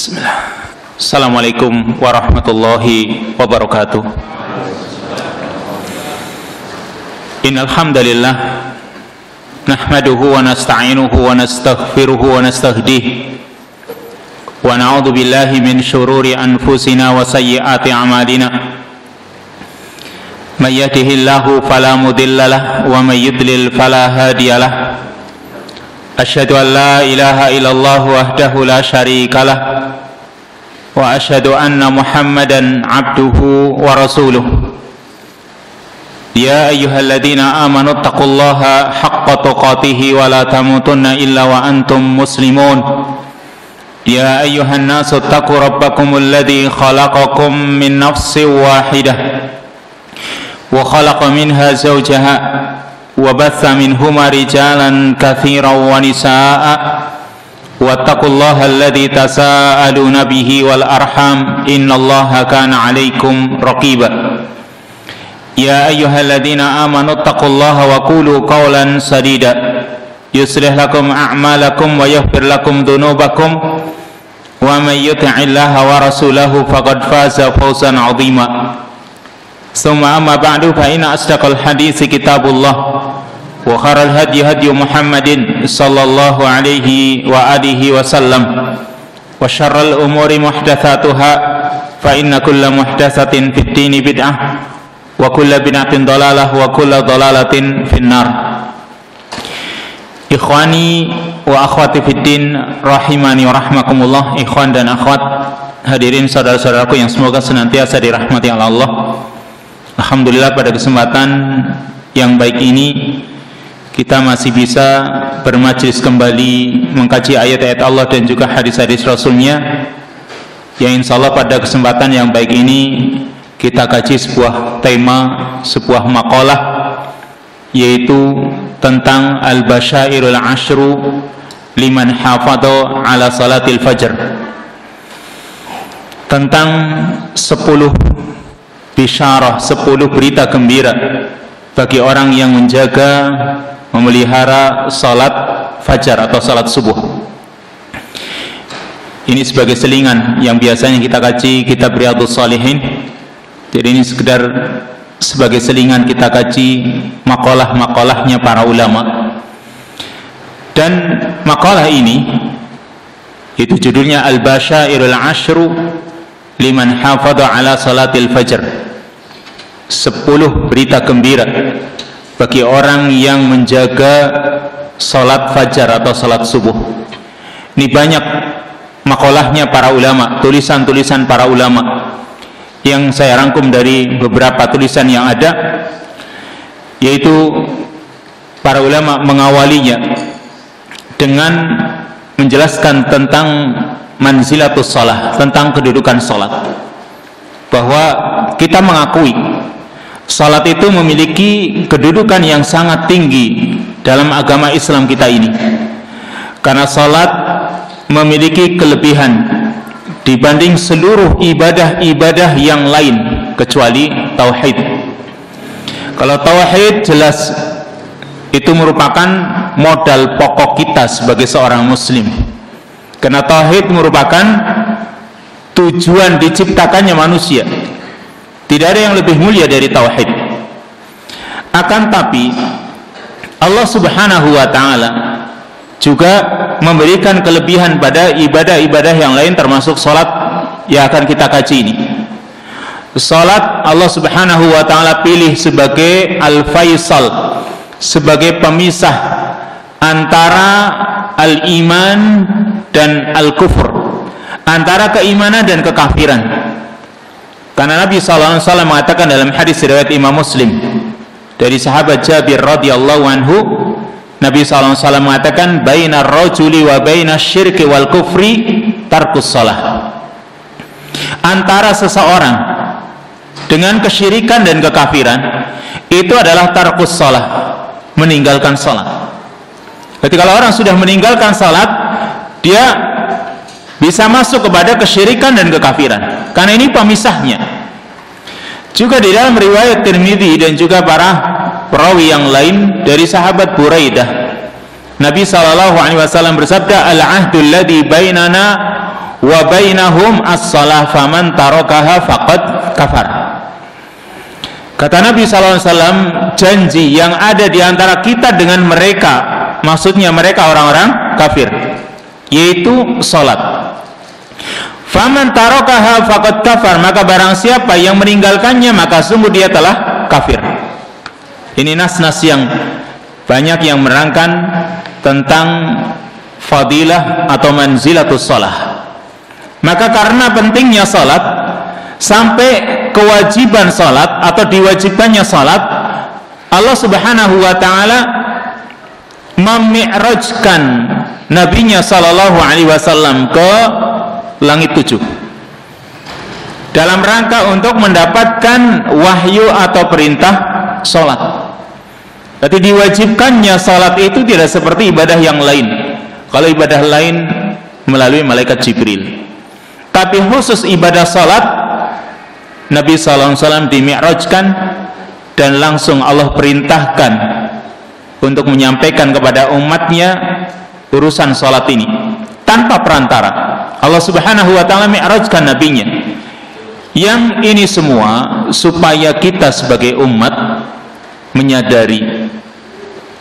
Bismillah. Assalamualaikum warahmatullahi wabarakatuh. Innal hamdalillah nahmaduhu wa nasta'inuhu wa nastaghfiruhu wa nastahdihi wa na'udzu billahi min shururi anfusina wa sayyiati a'malina. May yahdihillahu fala mudilla lahu wa may yudlil fala hadiya lahu. Asyhadu an la ilaha illallah wahdahu la syarika lah wa asyhadu anna Muhammadan abduhu wa rasuluh. Ya ayyuhalladzina amanu taqullaha haqqa tuqatih wa la tamutunna illa wa antum muslimun. Ya ayyuhan nasu taqu rabbakumul ladzi khalaqakum min nafsin wahidah wa khalaqa minha zawjaha وبث منهما رجالا كثيرا ونساء واتقوا الله الذي تساءلون به والأرحام إن الله كان عليكم رقيبا يا أيها الذين آمنوا اتقوا الله وقولوا قولا سديدا يصلح لكم أعمالكم ويغفر لكم ذنوبكم ومن يطع الله ورسوله فقد فاز فوزا عظيما ثم أما بعد فإن أصدق الحديث كتاب الله وخير الهدي هدي محمد صلى الله عليه وآله وسلم وشر الأمور محدثاتها فإن كل محدثة في الدين بدعة وكل بدعة ضلالة وكل ضلالة في النار. Ikhwani wa akhwati fid din rahimani wa rahmakumullah. Ikhwan dan akhwat, hadirin saudara-saudaraku yang semoga senantiasa dirahmati Allah. Alhamdulillah, pada kesempatan yang baik ini kita masih bisa bermajlis kembali mengkaji ayat-ayat Allah dan juga hadis-hadis Rasulnya, yang insya Allah pada kesempatan yang baik ini kita kaji sebuah tema, sebuah makalah, yaitu tentang al-basyairul ashru liman hafadha ala salatil fajr, tentang 10 bisyarah, 10 berita gembira bagi orang yang menjaga, memelihara salat fajar atau salat subuh. Ini sebagai selingan yang biasanya kita kaji kitab Riyadhus Shalihin. Jadi ini sekedar sebagai selingan kita kaji makalah-makalahnya para ulama. Dan makalah ini itu judulnya Al-Basyairul Ashru liman hafadha ala salatil fajr, 10 berita gembira bagi orang yang menjaga salat fajar atau salat subuh. Ini banyak makalahnya para ulama, tulisan-tulisan para ulama yang saya rangkum dari beberapa tulisan yang ada, yaitu para ulama mengawalinya dengan menjelaskan tentang manzilatus shalah, tentang kedudukan salat, bahwa kita mengakui salat itu memiliki kedudukan yang sangat tinggi dalam agama Islam kita ini, karena salat memiliki kelebihan dibanding seluruh ibadah-ibadah yang lain kecuali tauhid. Kalau tauhid jelas itu merupakan modal pokok kita sebagai seorang muslim, karena tauhid merupakan tujuan diciptakannya manusia. Tidak ada yang lebih mulia dari tauhid. Akan tapi Allah Subhanahu wa taala juga memberikan kelebihan pada ibadah-ibadah yang lain, termasuk salat yang akan kita kaji ini. Salat Allah Subhanahu wa taala pilih sebagai al-faisal, sebagai pemisah antara al-iman dan al-kufur, antara keimanan dan kekafiran. Karena Nabi SAW mengatakan dalam hadis riwayat Imam Muslim dari sahabat Jabir radhiyallahu anhu, Nabi SAW mengatakan bainar rajuli wa bainas syirki wal kufri tarkus shalah. Antara seseorang dengan kesyirikan dan kekafiran itu adalah tarkus shalah, meninggalkan salat. Ketika orang sudah meninggalkan salat, dia bisa masuk kepada kesyirikan dan kekafiran, karena ini pemisahnya. Juga di dalam riwayat Tirmidzi dan juga para perawi yang lain dari sahabat Buraidah, Nabi SAW bersabda, al-ahdul ladzi bainana wa bainahum as-shalah faman tarakaha faqad kafar. Kata Nabi SAW, janji yang ada di antara kita dengan mereka, maksudnya mereka orang-orang kafir, yaitu salat. Faman tarakaha faqad kafar, maka barang siapa yang meninggalkannya maka sungguh dia telah kafir. Ini nas-nas yang banyak yang menerangkan tentang fadilah atau manzilatus shalah. Maka karena pentingnya salat sampai kewajiban salat atau diwajibkannya salat, Allah Subhanahu wa taala memi'rajkan nabinya sallallahu alaihi wasallam ke langit 7 dalam rangka untuk mendapatkan wahyu atau perintah salat. Berarti diwajibkannya salat itu tidak seperti ibadah yang lain. Kalau ibadah lain melalui malaikat Jibril, tapi khusus ibadah salat Nabi SAW dimi'rajkan dan langsung Allah perintahkan untuk menyampaikan kepada umatnya urusan salat ini tanpa perantara. Allah Subhanahu wa taala mi'rajkan nabinya. Yang ini semua supaya kita sebagai umat menyadari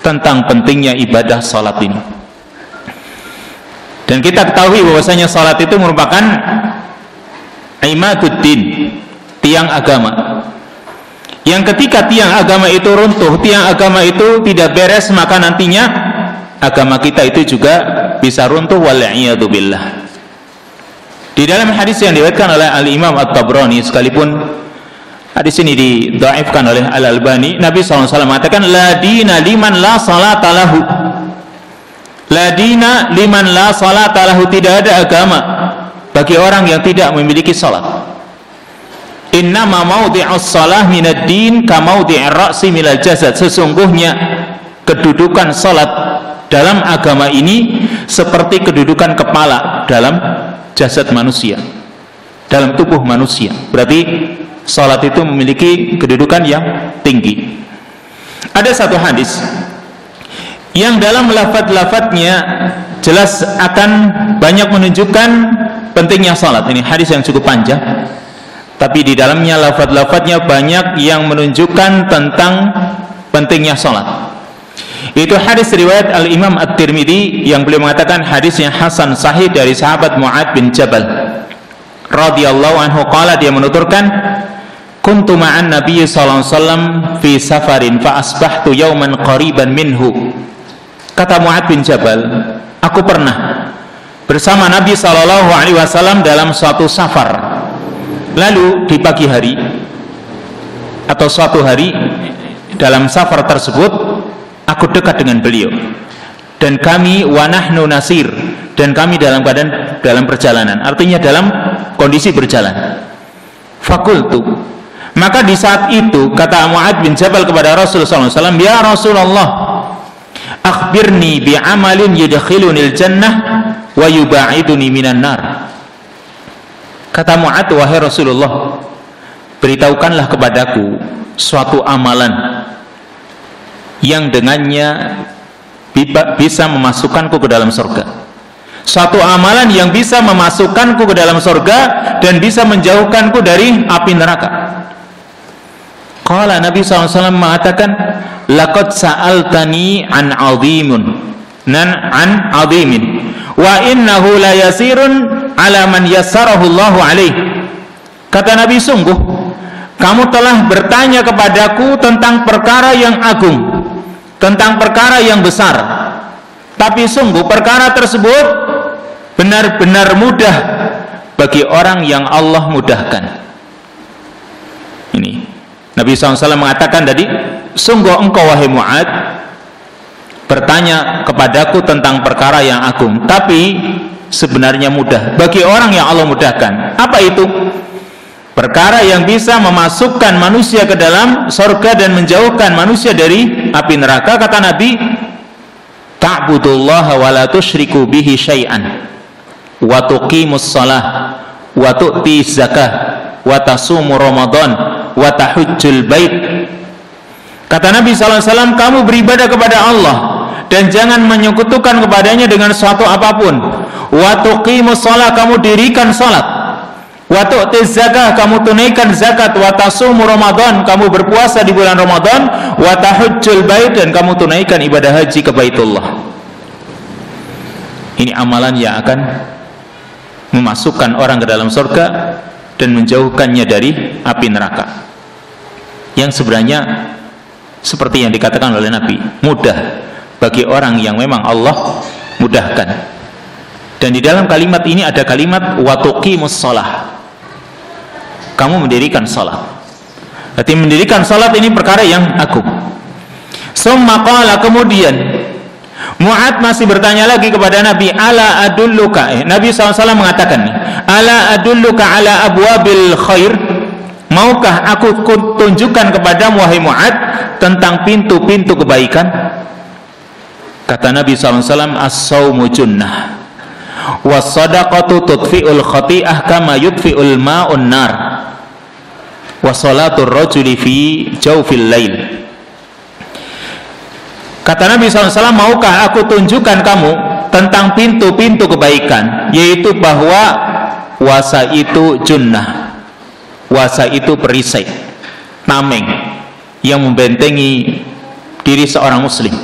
tentang pentingnya ibadah salat ini. Dan kita ketahui bahwasanya salat itu merupakan imaduddin, tiang agama. Yang ketika tiang agama itu runtuh, tiang agama itu tidak beres, maka nantinya agama kita itu juga bisa runtuh, wal'iyadu billah. Di dalam hadis yang diriwayatkan oleh Al-Imam At-Tabrani, sekalipun hadis ini didhaifkan oleh Al-Albani, Nabi SAW mengatakan, la dina liman la salata lahu. La dina liman la salata lahu, tidak ada agama bagi orang yang tidak memiliki salat. Innama mawdi'us salah minad din ka mawdi'ir ra'si minal jasad. Sesungguhnya kedudukan salat dalam agama ini seperti kedudukan kepala dalam jasad manusia, dalam tubuh manusia. Berarti salat itu memiliki kedudukan yang tinggi. Ada satu hadis yang dalam lafaz-lafaznya jelas akan banyak menunjukkan pentingnya salat. Ini hadis yang cukup panjang, tapi di dalamnya lafaz-lafaznya banyak yang menunjukkan tentang pentingnya salat. Itu hadis riwayat Al-Imam At-Tirmidzi yang beliau mengatakan hadisnya hasan sahih dari sahabat Mu'ad bin Jabal radhiyallahu anhu qala, dia menuturkan, kuntu ma'an nabiy sallallahu alaihi wasallam fi safarin fa asbahtu yawman qariban minhu. Kata Mu'ad bin Jabal, aku pernah bersama Nabi sallallahu alaihi wasallam dalam suatu safar. Lalu di pagi hari atau suatu hari dalam safar tersebut aku dekat dengan beliau, dan kami wa nahnu nasir, dan kami dalam keadaan dalam perjalanan, artinya dalam kondisi berjalan. Fakultu, maka di saat itu kata Mu'ad bin Jabal kepada Rasulullah SAW, ya Rasulullah, akhbirni bi'amalin yudkhilunil jannah wa yuba'iduni minan nar. Kata Mu'ad, wahai Rasulullah, beritahukanlah kepadaku suatu amalan yang dengannya bisa memasukkanku ke dalam surga. Suatu amalan yang bisa memasukkanku ke dalam surga dan bisa menjauhkanku dari api neraka. Qala, Nabi SAW mengatakan, laqad sa'altani an 'azimin wa innahu la yasirun ala man yassarahu Allahu alaih. Kata Nabi, sungguh kamu telah bertanya kepadaku tentang perkara yang agung, tentang perkara yang besar, tapi sungguh perkara tersebut benar-benar mudah bagi orang yang Allah mudahkan. Ini Nabi SAW mengatakan tadi, sungguh engkau wahai Mu'ad bertanya kepadaku tentang perkara yang agung, tapi sebenarnya mudah bagi orang yang Allah mudahkan. Apa itu? Perkara yang bisa memasukkan manusia ke dalam surga dan menjauhkan manusia dari api neraka. Kata Nabi, ta'budullaha wa la tusyriku bihi syai'an wa tuqimus shalah wa tu'ti zakah wa tasumu ramadan wa tahujjul bait. Kata Nabi SAW, kamu beribadah kepada Allah dan jangan menyekutukan kepadanya dengan suatu apapun. Wa tuqimus shalah, kamu dirikan salat. Wa tu'tiz zakah, kamu tunaikan zakat. Wa tasumu Ramadan, kamu berpuasa di bulan Ramadan. Wa tahujjul bait, dan kamu tunaikan ibadah haji ke Baitullah. Ini amalan yang akan memasukkan orang ke dalam surga dan menjauhkannya dari api neraka. Yang sebenarnya seperti yang dikatakan oleh Nabi, mudah bagi orang yang memang Allah mudahkan. Dan di dalam kalimat ini ada kalimat wa tuqimus shalah, kamu mendirikan salat. Berarti mendirikan salat ini perkara yang agung. Summa qala, kemudian Mu'ad masih bertanya lagi kepada Nabi, ala adulluka, Nabi SAW mengatakan, ala adulluka ala abwabil khair, maukah aku tunjukkan kepadamu wahai Mu'ad tentang pintu-pintu kebaikan? Kata Nabi SAW, as-sawmu junnah was-sadaqatu tudfi'ul khati'ah kama yudfi'ul ma'un nar wa salatul rajuli fi jawfil lail. Kata Nabi SAW, maukah aku tunjukkan kamu tentang pintu-pintu kebaikan, yaitu bahwa puasa itu junnah, puasa itu perisai, tameng yang membentengi diri seorang muslim.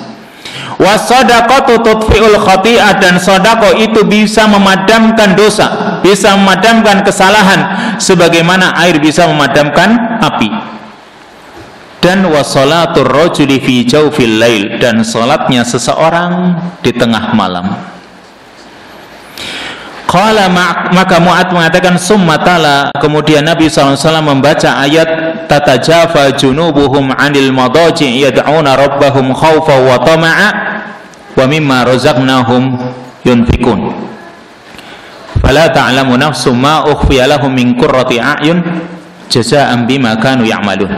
Wasadaqatu tudfi'ul khati'ah, dan sedekah itu bisa memadamkan dosa, bisa memadamkan kesalahan sebagaimana air bisa memadamkan api. Dan wasolatur rajuli fi jawfil lail, dan salatnya seseorang di tengah malam. Qala, maka Mu'ad mengatakan, summa tala, kemudian Nabi SAW membaca ayat tatajafa junubuhum 'anil madaji' yad'una rabbahum khawfa wa tama'a wa mimma razaqnahum yunfikun fala ta'lamu nafsum ma ukhfiya lahum min qurrati a'yun jazaa'an bima kanu ya'malun.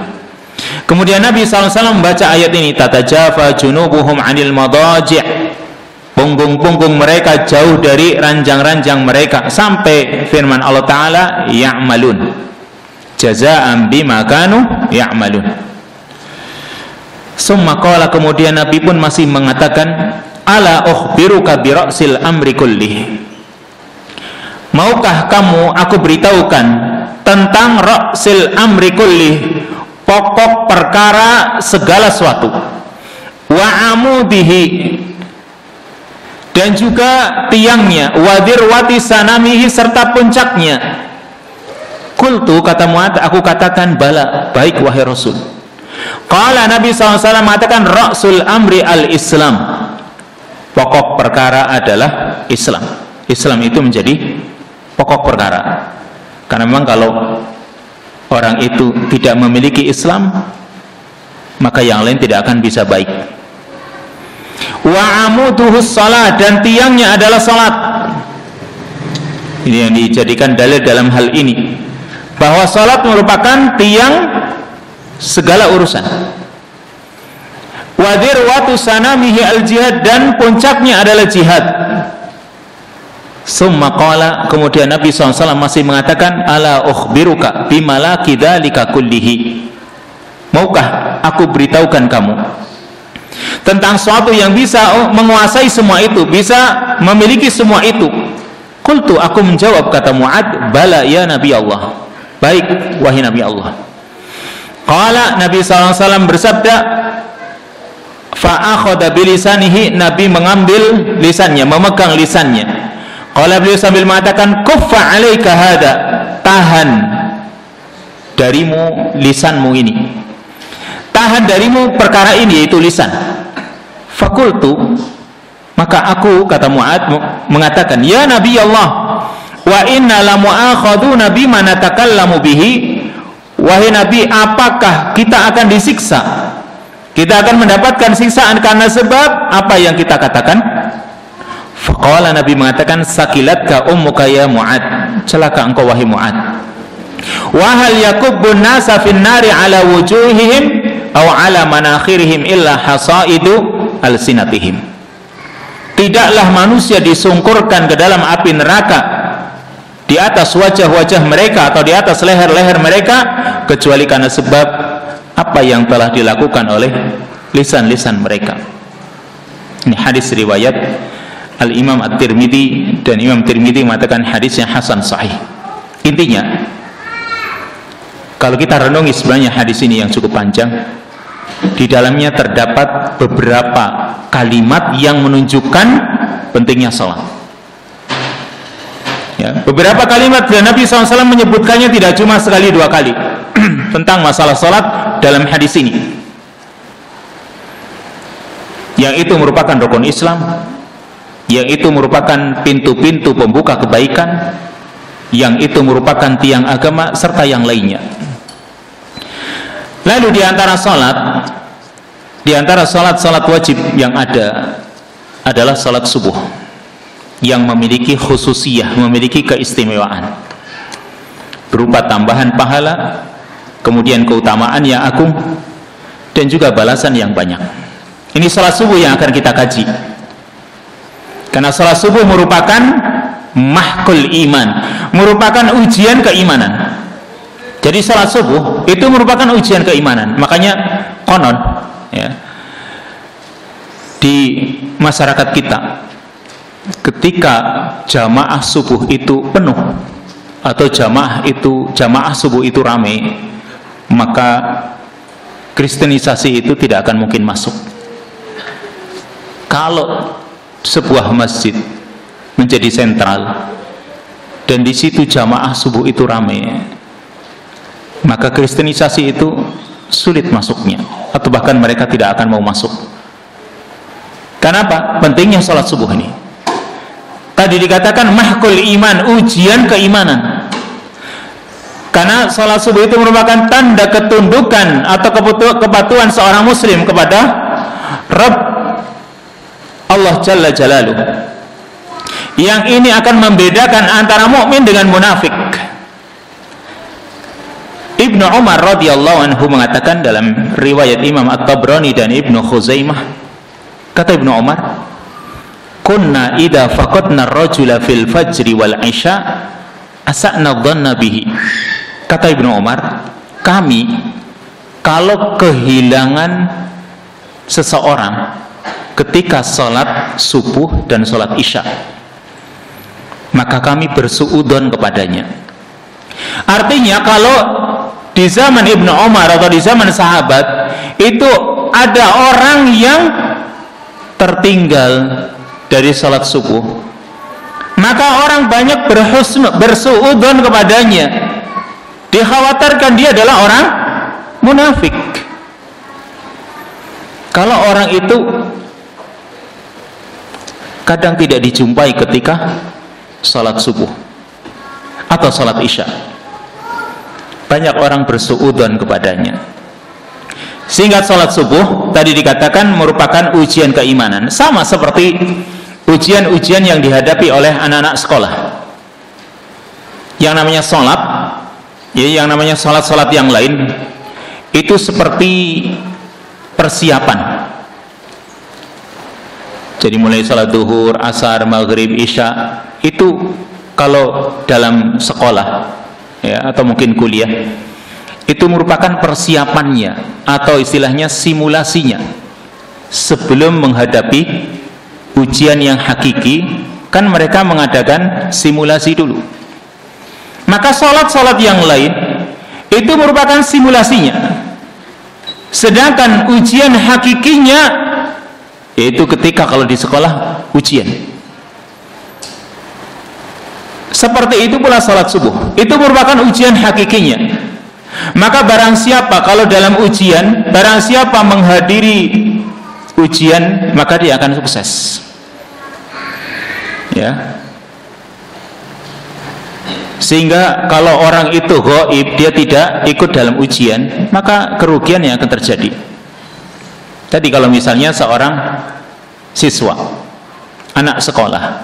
Kemudian Nabi SAW membaca ayat ini, tatajafa junubuhum 'anil madaji', punggung-punggung mereka jauh dari ranjang-ranjang mereka, sampai firman Allah Ta'ala, ya'malun jazaa'an bima kanu ya'malun. Summa qala, kemudian Nabi pun masih mengatakan, ala ukhbiruka bi ra'sil amri kullih, maukah kamu aku beritahukan tentang ra'sil amri kullih, pokok perkara segala sesuatu, wa amudihi, dan juga tiangnya, wadirwati sanamihi, serta puncaknya. Qultu, kata Mu'ad, aku katakan, bala, baik wahai Rasul. Qala, Nabi SAW mengatakan, ra'sul amri al-Islam, pokok perkara adalah Islam. Islam itu menjadi pokok perkara, karena memang kalau orang itu tidak memiliki Islam, maka yang lain tidak akan bisa baik. Wa amuduhus salat, dan tiangnya adalah salat. Ini yang dijadikan dalil dalam hal ini, bahwa salat merupakan tiang segala urusan. Wa dirwatu sanamihi al-jihad, dan puncaknya adalah jihad. Summa qala, kemudian Nabi SAW masih mengatakan, ala ukhbiruka bimalaki dzalika kullihi, maukah aku beritahukan kamu tentang sesuatu yang bisa menguasai semua itu, bisa memiliki semua itu. Qultu, aku menjawab, kata Mu'ad, bala ya Nabi Allah, baik wahai Nabi Allah. Qala, Nabi SAW bersabda, fa akhadha bilisanihi, Nabi mengambil lisannya, memegang lisannya. Qala, beliau sambil mengatakan, kuffa alaika hada, tahan darimu lisanmu ini, tahan darimu perkara ini, yaitu lisan. Fakultu, maka aku, kata Mu'ad, mengatakan, ya Nabi Allah, wa inna la mu'akhaduna bima natakallamu bihi, wahai Nabi, apakah kita akan disiksa, kita akan mendapatkan siksaan karena sebab apa yang kita katakan? Faqala, Nabi mengatakan, sakilatka ummuka ya Mu'ad, celaka engkau wahai Mu'ad. Wa hal yakubbun nasa fin nari ala wujuhihim aw ala manakhirihim illa hasaidu alsinatihim. Tidaklah manusia disungkurkan ke dalam api neraka di atas wajah-wajah mereka atau di atas leher-leher mereka, kecuali karena sebab apa yang telah dilakukan oleh lisan-lisan mereka. Ini hadis riwayat Al-Imam At-Tirmidzi, dan Imam Tirmidzi mengatakan hadisnya hasan sahih. Intinya, kalau kita renungi sebenarnya hadis ini yang cukup panjang, di dalamnya terdapat beberapa kalimat yang menunjukkan pentingnya salat. Ya, beberapa kalimat dan Nabi SAW menyebutkannya tidak cuma sekali dua kali tentang masalah salat dalam hadis ini, yang itu merupakan rukun Islam, yang itu merupakan pintu-pintu pembuka kebaikan, yang itu merupakan tiang agama, serta yang lainnya. Lalu di antara salat wajib yang ada adalah salat subuh, yang memiliki khususiyah, memiliki keistimewaan berupa tambahan pahala, kemudian keutamaan yang agung, dan juga balasan yang banyak. Ini salat subuh yang akan kita kaji, karena salat subuh merupakan mahkul iman, merupakan ujian keimanan. Jadi salat subuh itu merupakan ujian keimanan. Makanya konon, ya, di masyarakat kita, ketika jamaah subuh itu penuh atau jamaah subuh itu ramai, maka kristenisasi itu tidak akan mungkin masuk. Kalau sebuah masjid menjadi sentral dan di situ jamaah subuh itu ramai, maka kristenisasi itu sulit masuknya, atau bahkan mereka tidak akan mau masuk. Kenapa? Pentingnya sholat subuh ini. Tadi dikatakan mahkul iman, ujian keimanan. Karena sholat subuh itu merupakan tanda ketundukan atau kepatuhan seorang muslim kepada Rabb Allah Jalla Jalaluh. Yang ini akan membedakan antara mukmin dengan munafik. Ibnu Umar radhiyallahu anhu mengatakan dalam riwayat Imam At-Tabrani dan Ibnu Khuzaimah, kata Ibnu Umar, kunna idza faqadna ar-rajula fil fajri wal isya asa'na dhanna bihi. Kata Ibnu Umar, kami kalau kehilangan seseorang ketika salat subuh dan salat isya, maka kami bersuudzon kepadanya. Artinya kalau di zaman Ibnu Umar atau di zaman sahabat itu ada orang yang tertinggal dari salat subuh, maka orang banyak bersuudzon kepadanya, dikhawatirkan dia adalah orang munafik. Kalau orang itu kadang tidak dijumpai ketika salat subuh atau salat isya, banyak orang bersuudzon kepadanya, sehingga salat subuh tadi dikatakan merupakan ujian keimanan, sama seperti ujian-ujian yang dihadapi oleh anak-anak sekolah. Yang namanya salat, ya, yang namanya salat-salat yang lain itu seperti persiapan. Jadi mulai salat duhur, asar, maghrib, isya, itu kalau dalam sekolah, ya, atau mungkin kuliah, itu merupakan persiapannya atau istilahnya simulasinya sebelum menghadapi ujian yang hakiki. Kan mereka mengadakan simulasi dulu. Maka salat-salat yang lain itu merupakan simulasinya, sedangkan ujian hakikinya yaitu ketika kalau di sekolah ujian. Seperti itu pula salat subuh, itu merupakan ujian hakikinya. Maka barang siapa kalau dalam ujian, barang siapa menghadiri ujian, maka dia akan sukses, ya. Sehingga kalau orang itu ghaib, dia tidak ikut dalam ujian, maka kerugian yang akan terjadi. Tadi kalau misalnya seorang siswa, anak sekolah,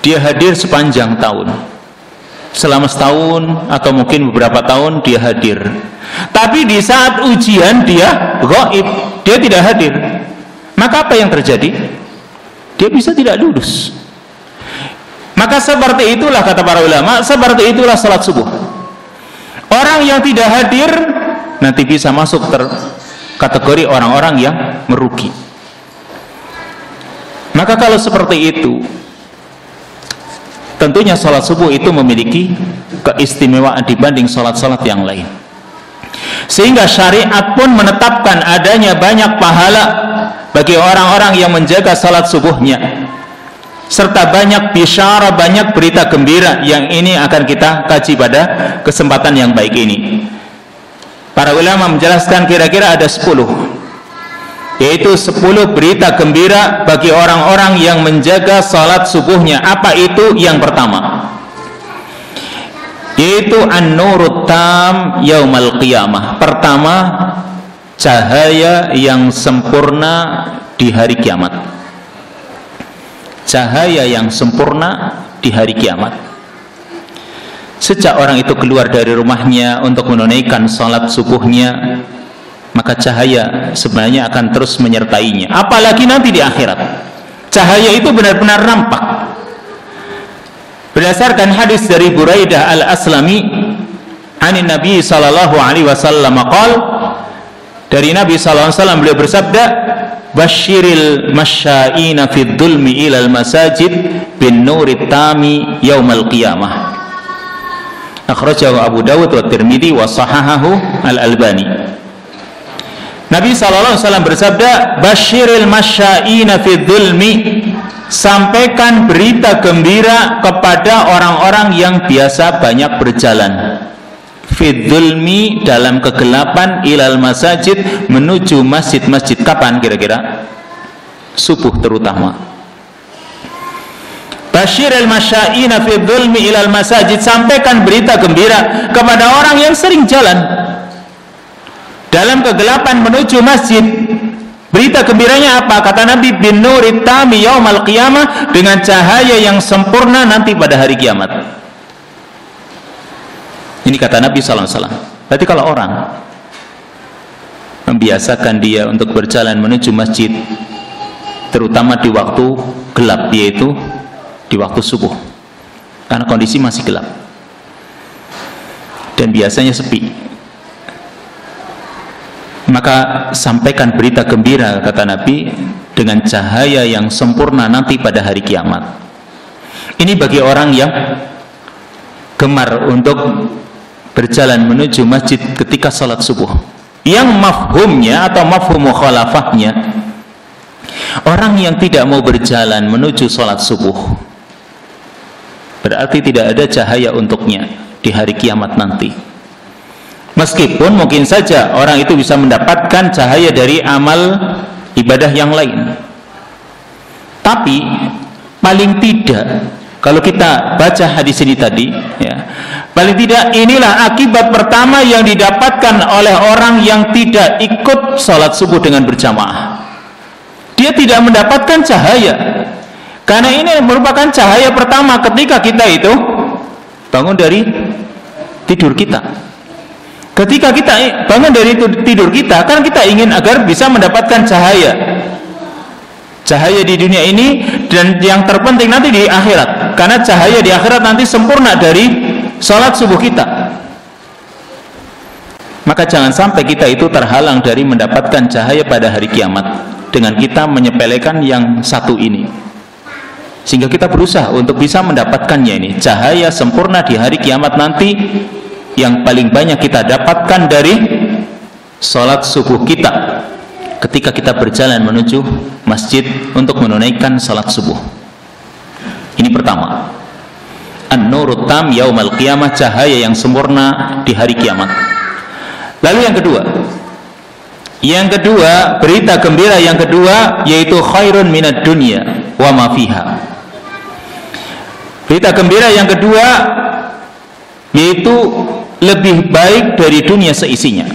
dia hadir sepanjang tahun, selama setahun atau mungkin beberapa tahun dia hadir, tapi di saat ujian dia ghaib, dia tidak hadir, maka apa yang terjadi? Dia bisa tidak lulus. Maka seperti itulah kata para ulama, seperti itulah salat subuh. Orang yang tidak hadir nanti bisa masuk kategori orang-orang yang merugi. Maka kalau seperti itu, tentunya sholat subuh itu memiliki keistimewaan dibanding sholat-sholat yang lain. Sehingga syariat pun menetapkan adanya banyak pahala bagi orang-orang yang menjaga sholat subuhnya, serta banyak bisyarah, banyak berita gembira yang ini akan kita kaji pada kesempatan yang baik ini. Para ulama menjelaskan kira-kira ada 10, yaitu 10 berita gembira bagi orang-orang yang menjaga salat subuhnya. Apa itu? Yang pertama, yaitu an-nurut tam yaumal qiyamah. Pertama, cahaya yang sempurna di hari kiamat. Cahaya yang sempurna di hari kiamat. Sejak orang itu keluar dari rumahnya untuk menunaikan salat subuhnya, maka cahaya sebenarnya akan terus menyertainya. Apalagi nanti di akhirat, cahaya itu benar-benar nampak. Berdasarkan hadis dari Buraidah al-Aslami, anin Nabi sallallahu alaihi wasallam qala, dari Nabi sallallahu alaihi wasallam beliau bersabda, basyiril masya'ina fid dhulmi ilal masajid bin nurit tami yaumal qiyamah. Akhrajahu Abu Dawud wa Tirmidzi wa sahahahu al-Albani. Nabi sallallahu alaihi wasallam bersabda, basyiril masya'ina fid dhulmi, sampaikan berita gembira kepada orang-orang yang biasa banyak berjalan, fid dhulmi, dalam kegelapan, ilal masajid, menuju masjid-masjid. Kapan kira-kira? Subuh terutama. Basyiril masya'ina fid dhulmi ilal masajid, sampaikan berita gembira kepada orang yang sering jalan dalam kegelapan menuju masjid. Berita gembiranya apa? Kata Nabi, bin nurit tami yaumal qiyamah, dengan cahaya yang sempurna nanti pada hari kiamat. Ini kata Nabi sallallahu alaihi wasallam. Berarti kalau orang membiasakan dia untuk berjalan menuju masjid, terutama di waktu gelap, yaitu di waktu subuh, karena kondisi masih gelap dan biasanya sepi, maka sampaikan berita gembira, kata Nabi, dengan cahaya yang sempurna nanti pada hari kiamat. Ini bagi orang yang gemar untuk berjalan menuju masjid ketika salat subuh. Yang mafhumnya atau mafhum mukhalafahnya, orang yang tidak mau berjalan menuju salat subuh, berarti tidak ada cahaya untuknya di hari kiamat nanti. Meskipun mungkin saja orang itu bisa mendapatkan cahaya dari amal ibadah yang lain, tapi paling tidak, kalau kita baca hadis ini tadi, ya, paling tidak inilah akibat pertama yang didapatkan oleh orang yang tidak ikut sholat subuh dengan berjamaah. Dia tidak mendapatkan cahaya, karena ini merupakan cahaya pertama ketika kita itu bangun dari tidur kita. Ketika kita bangun dari tidur kita, kan kita ingin agar bisa mendapatkan cahaya. Cahaya di dunia ini, dan yang terpenting nanti di akhirat. Karena cahaya di akhirat nanti sempurna dari sholat subuh kita. Maka jangan sampai kita itu terhalang dari mendapatkan cahaya pada hari kiamat dengan kita menyepelekan yang satu ini. Sehingga kita berusaha untuk bisa mendapatkannya ini, cahaya sempurna di hari kiamat nanti, yang paling banyak kita dapatkan dari sholat subuh kita ketika kita berjalan menuju masjid untuk menunaikan sholat subuh. Ini pertama, an-nurut tam yaumal qiyamah, cahaya yang sempurna di hari kiamat. Lalu yang kedua, berita gembira yang kedua, yaitu khairun minad dunya wa ma fiha. Berita gembira yang kedua yaitu lebih baik dari dunia seisinya.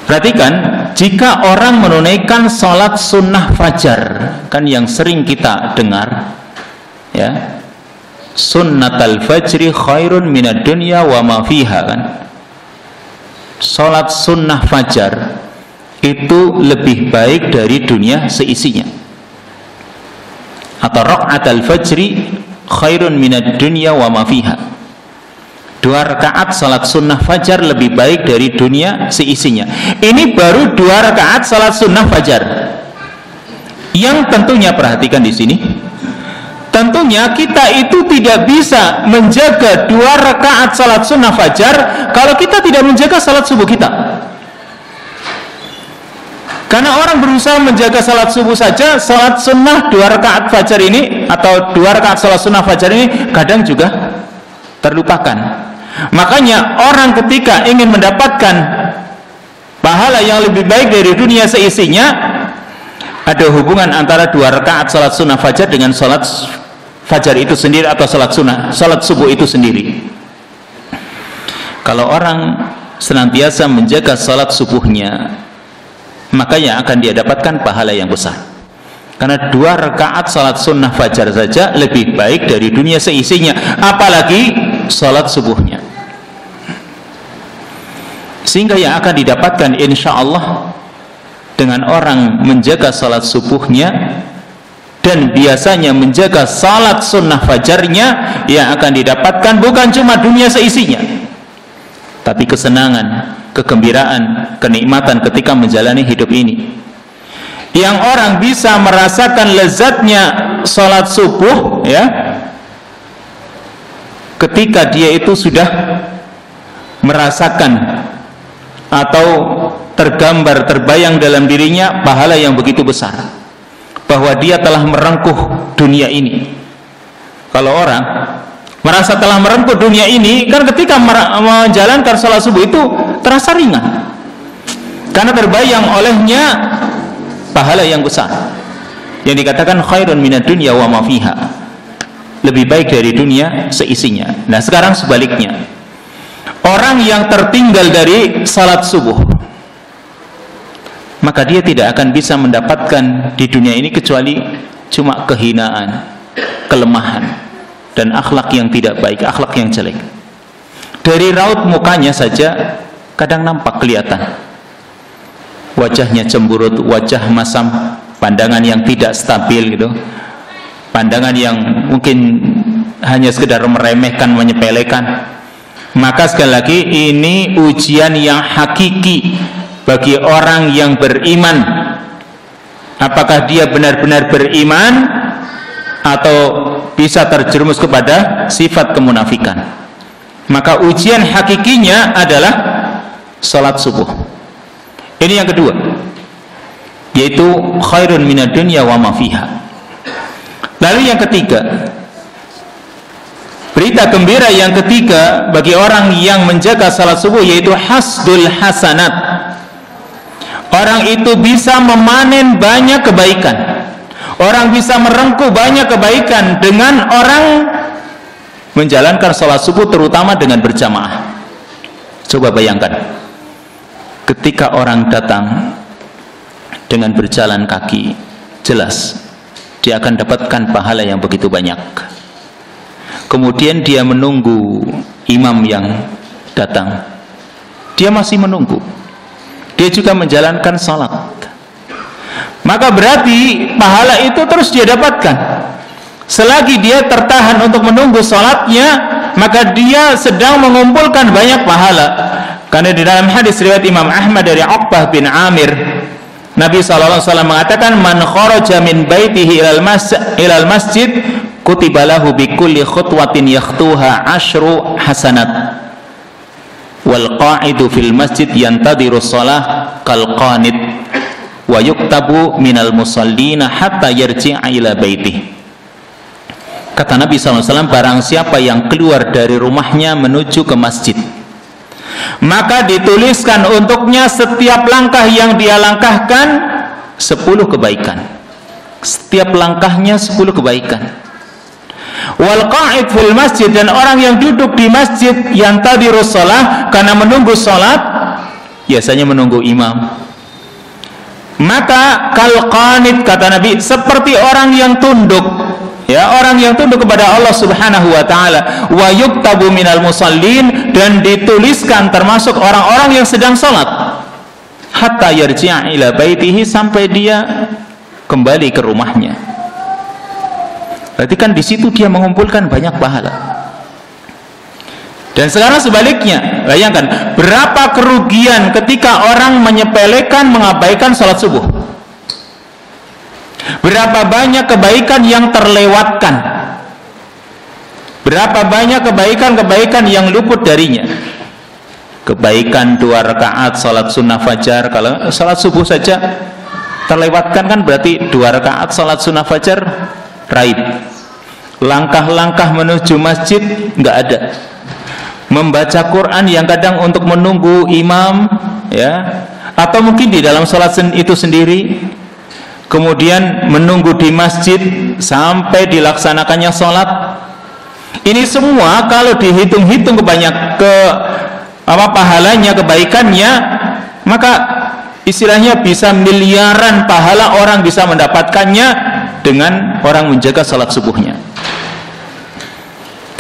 Perhatikan, jika orang menunaikan sholat sunnah fajar, kan yang sering kita dengar, ya, sunnatal fajri khairun minad dunya wa ma fiha, kan? Sholat sunnah fajar itu lebih baik dari dunia seisinya. Atau raka'atul fajri khairun minad dunya wa ma fiha. 2 rakaat salat sunnah fajar lebih baik dari dunia seisinya. Ini baru 2 rakaat salat sunnah fajar. Yang tentunya, perhatikan di sini, tentunya kita itu tidak bisa menjaga 2 rakaat salat sunnah fajar kalau kita tidak menjaga salat subuh kita. Karena orang berusaha menjaga salat subuh saja, salat sunnah 2 rakaat fajar ini atau 2 rakaat salat sunnah fajar ini kadang juga terlupakan. Makanya orang ketika ingin mendapatkan pahala yang lebih baik dari dunia seisinya, ada hubungan antara 2 rakaat salat sunnah fajar dengan salat fajar itu sendiri atau salat sunnah, salat subuh itu sendiri. Kalau orang senantiasa menjaga salat subuhnya, makanya akan dia dapatkan pahala yang besar. Karena 2 rakaat salat sunnah fajar saja lebih baik dari dunia seisinya, apalagi salat subuhnya. Sehingga yang akan didapatkan insya Allah dengan orang menjaga salat subuhnya dan biasanya menjaga salat sunnah fajarnya, yang akan didapatkan bukan cuma dunia seisinya, tapi kesenangan, kegembiraan, kenikmatan ketika menjalani hidup ini. Yang orang bisa merasakan lezatnya salat subuh, ya, ketika dia itu sudah merasakan atau tergambar, terbayang dalam dirinya pahala yang begitu besar, bahwa dia telah merengkuh dunia ini. Kalau orang merasa telah merengkuh dunia ini, kan ketika menjalankan salat subuh itu terasa ringan, karena terbayang olehnya pahala yang besar yang dikatakan khairun minad dunya wa ma fiha, lebih baik dari dunia seisinya. Nah sekarang sebaliknya, orang yang tertinggal dari salat subuh, maka dia tidak akan bisa mendapatkan di dunia ini kecuali cuma kehinaan, kelemahan, dan akhlak yang tidak baik, akhlak yang jelek. Dari raut mukanya saja kadang nampak kelihatan wajahnya cemburut, wajah masam, pandangan yang tidak stabil gitu, pandangan yang mungkin hanya sekedar meremehkan, menyepelekan. Maka sekali lagi, ini ujian yang hakiki bagi orang yang beriman. Apakah dia benar-benar beriman atau bisa terjerumus kepada sifat kemunafikan? Maka ujian hakikinya adalah salat subuh. Ini yang kedua, yaitu khairun minad dunya wa ma fiha. Lalu yang ketiga, berita gembira yang ketiga bagi orang yang menjaga salat subuh, yaitu hasdul hasanat. Orang itu bisa memanen banyak kebaikan, orang bisa merengkuh banyak kebaikan dengan orang menjalankan salat subuh, terutama dengan berjamaah. Coba bayangkan, ketika orang datang dengan berjalan kaki, jelas dia akan dapatkan pahala yang begitu banyak. Kemudian dia menunggu imam yang datang, dia masih menunggu, dia juga menjalankan salat, maka berarti pahala itu terus dia dapatkan. Selagi dia tertahan untuk menunggu salatnya, maka dia sedang mengumpulkan banyak pahala. Karena di dalam hadis riwayat Imam Ahmad dari Uqbah bin Amir, Nabi SAW mengatakan, man kharaja min baitihi ilal masjid kutiba lahu bi kulli khutwatin yakhtuha 10 hasanat wal qa'idu fil masjid yantadiru shalah kal qanit wa yuktabu minal musallina hatta yarji'a ila baitihi. Kata Nabi SAW, barang siapa yang keluar dari rumahnya menuju ke masjid, maka dituliskan untuknya setiap langkah yang dia langkahkan 10 kebaikan. Setiap langkahnya 10 kebaikan. Wal qa'id fil masjid, dan orang yang duduk di masjid yang tadirus shalah, karena menunggu salat, biasanya menunggu imam, maka kal qanit, kata Nabi, seperti orang yang tunduk, ya, orang yang tunduk kepada Allah Subhanahu wa taala. Wa yuktabu minal musallin, dan dituliskan termasuk orang-orang yang sedang salat, hatta yarji'a ila baitihi, sampai dia kembali ke rumahnya. Berarti kan di situ dia mengumpulkan banyak pahala. Dan sekarang sebaliknya, bayangkan berapa kerugian ketika orang menyepelekan, mengabaikan salat subuh. Berapa banyak kebaikan yang terlewatkan, berapa banyak kebaikan-kebaikan yang luput darinya. Kebaikan 2 rakaat salat sunnah fajar, kalau salat subuh saja terlewatkan kan berarti 2 rakaat salat sunnah fajar raib. Langkah-langkah menuju masjid nggak ada. Membaca Quran yang kadang untuk menunggu imam, ya, atau mungkin di dalam salat itu sendiri, kemudian menunggu di masjid sampai dilaksanakannya sholat. Ini semua kalau dihitung-hitung pahalanya, kebaikannya, maka istilahnya bisa miliaran pahala orang bisa mendapatkannya dengan orang menjaga sholat subuhnya.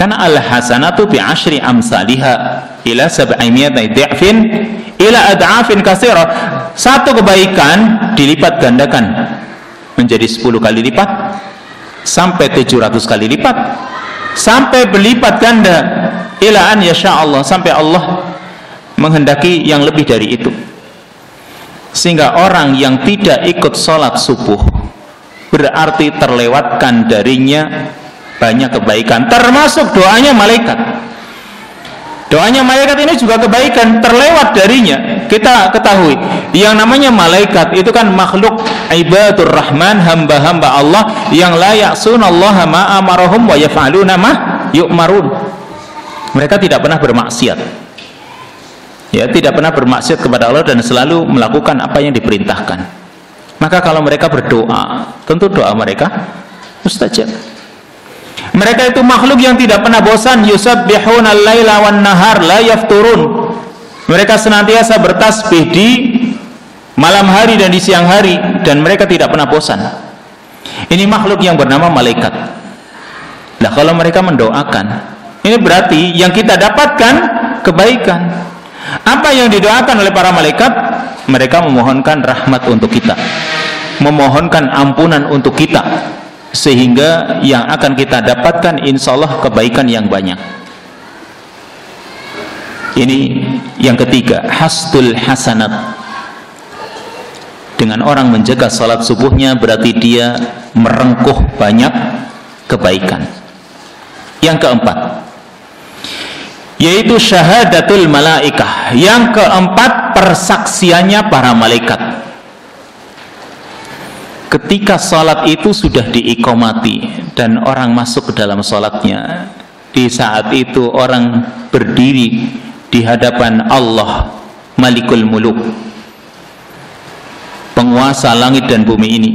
Karena al-hasanatu bi'ashri amsalihha ila 700 dha'fin ila ad'afin katsira. Satu kebaikan dilipat gandakan menjadi 10 kali lipat sampai 700 kali lipat sampai berlipat ganda ila an yasha Allah, sampai Allah menghendaki yang lebih dari itu. Sehingga orang yang tidak ikut sholat subuh berarti terlewatkan darinya banyak kebaikan, termasuk doanya malaikat. Doanya malaikat ini juga kebaikan, terlewat darinya. Kita ketahui yang namanya malaikat itu kan makhluk ibadur rahman, hamba-hamba Allah yang la ya'sunallaha ma amarahum wa yaf'aluna ma yu'marun. Mereka tidak pernah bermaksiat, ya, tidak pernah bermaksiat kepada Allah dan selalu melakukan apa yang diperintahkan. Maka kalau mereka berdoa, tentu doa mereka mustajab. Mereka itu makhluk yang tidak pernah bosan, yusabbihuna al-laila wan nahar la yafturun. Mereka senantiasa bertasbih di malam hari dan di siang hari dan mereka tidak pernah bosan. Ini makhluk yang bernama malaikat. Nah, kalau mereka mendoakan, ini berarti yang kita dapatkan kebaikan. Apa yang didoakan oleh para malaikat? Mereka memohonkan rahmat untuk kita, memohonkan ampunan untuk kita, sehingga yang akan kita dapatkan insyaallah kebaikan yang banyak. Ini yang ketiga, hasdul hasanat. Dengan orang menjaga salat subuhnya berarti dia merengkuh banyak kebaikan. Yang keempat, yaitu syahadatul malaikah. Yang keempat, persaksiannya para malaikat. Ketika salat itu sudah diiqomati dan orang masuk ke dalam salatnya, di saat itu orang berdiri di hadapan Allah Malikul Muluk, penguasa langit dan bumi ini.